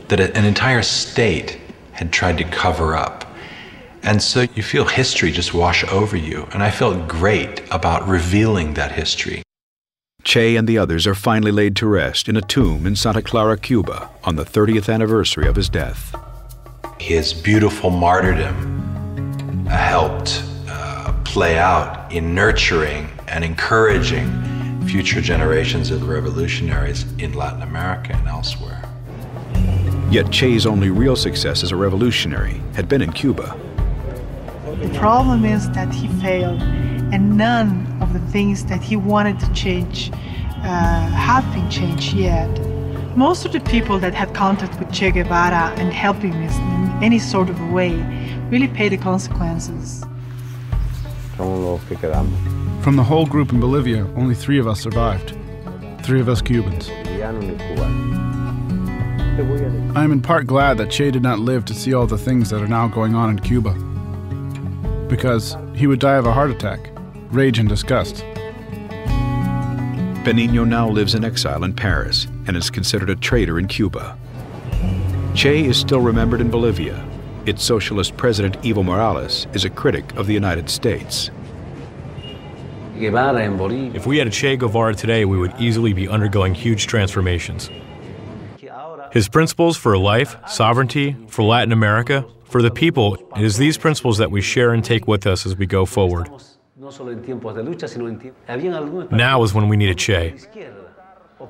that an entire state had tried to cover up. And so you feel history just wash over you, and I felt great about revealing that history.
Che and the others are finally laid to rest in a tomb in Santa Clara, Cuba, on the 30th anniversary of his death.
His beautiful martyrdom helped play out in nurturing and encouraging future generations of revolutionaries in Latin America and elsewhere.
Yet Che's only real success as a revolutionary had been in Cuba.
The problem is that he failed, and none of the things that he wanted to change have been changed yet. Most of the people that had contact with Che Guevara and helped him in any sort of a way really paid the consequences.
From the whole group in Bolivia, only 3 of us survived. 3 of us Cubans. I am in part glad that Che did not live to see all the things that are now going on in Cuba, because he would die of a heart attack, rage and disgust.
Benigno now lives in exile in Paris and is considered a traitor in Cuba. Che is still remembered in Bolivia. Its socialist president, Evo Morales, is a critic of the United States.
If we had a Che Guevara today, we would easily be undergoing huge transformations. His principles for life, sovereignty, for Latin America, for the people, it is these principles that we share and take with us as we go forward. Now is when we need a Che.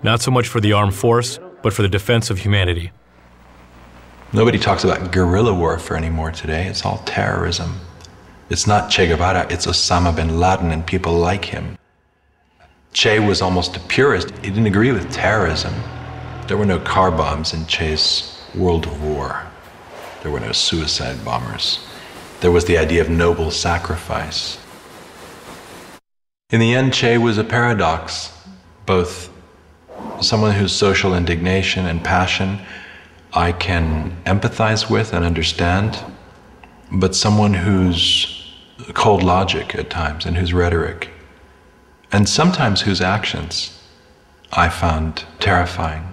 Not so much for the armed force, but for the defense of humanity.
Nobody talks about guerrilla warfare anymore today. It's all terrorism. It's not Che Guevara, it's Osama bin Laden and people like him. Che was almost a purist. He didn't agree with terrorism. There were no car bombs in Che's world of war. There were no suicide bombers. There was the idea of noble sacrifice. In the end, Che was a paradox, both someone whose social indignation and passion I can empathize with and understand, but someone whose cold logic at times and whose rhetoric, and sometimes whose actions, I found terrifying.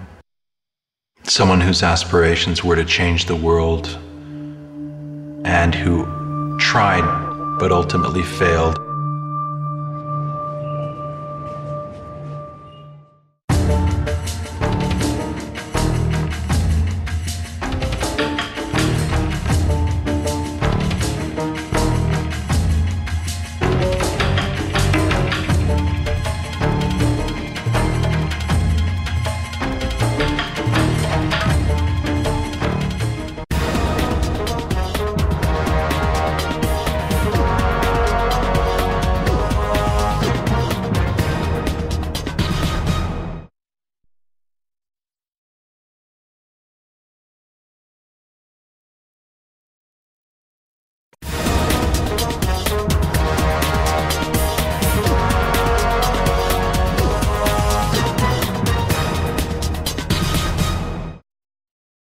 Someone whose aspirations were to change the world and who tried but ultimately failed.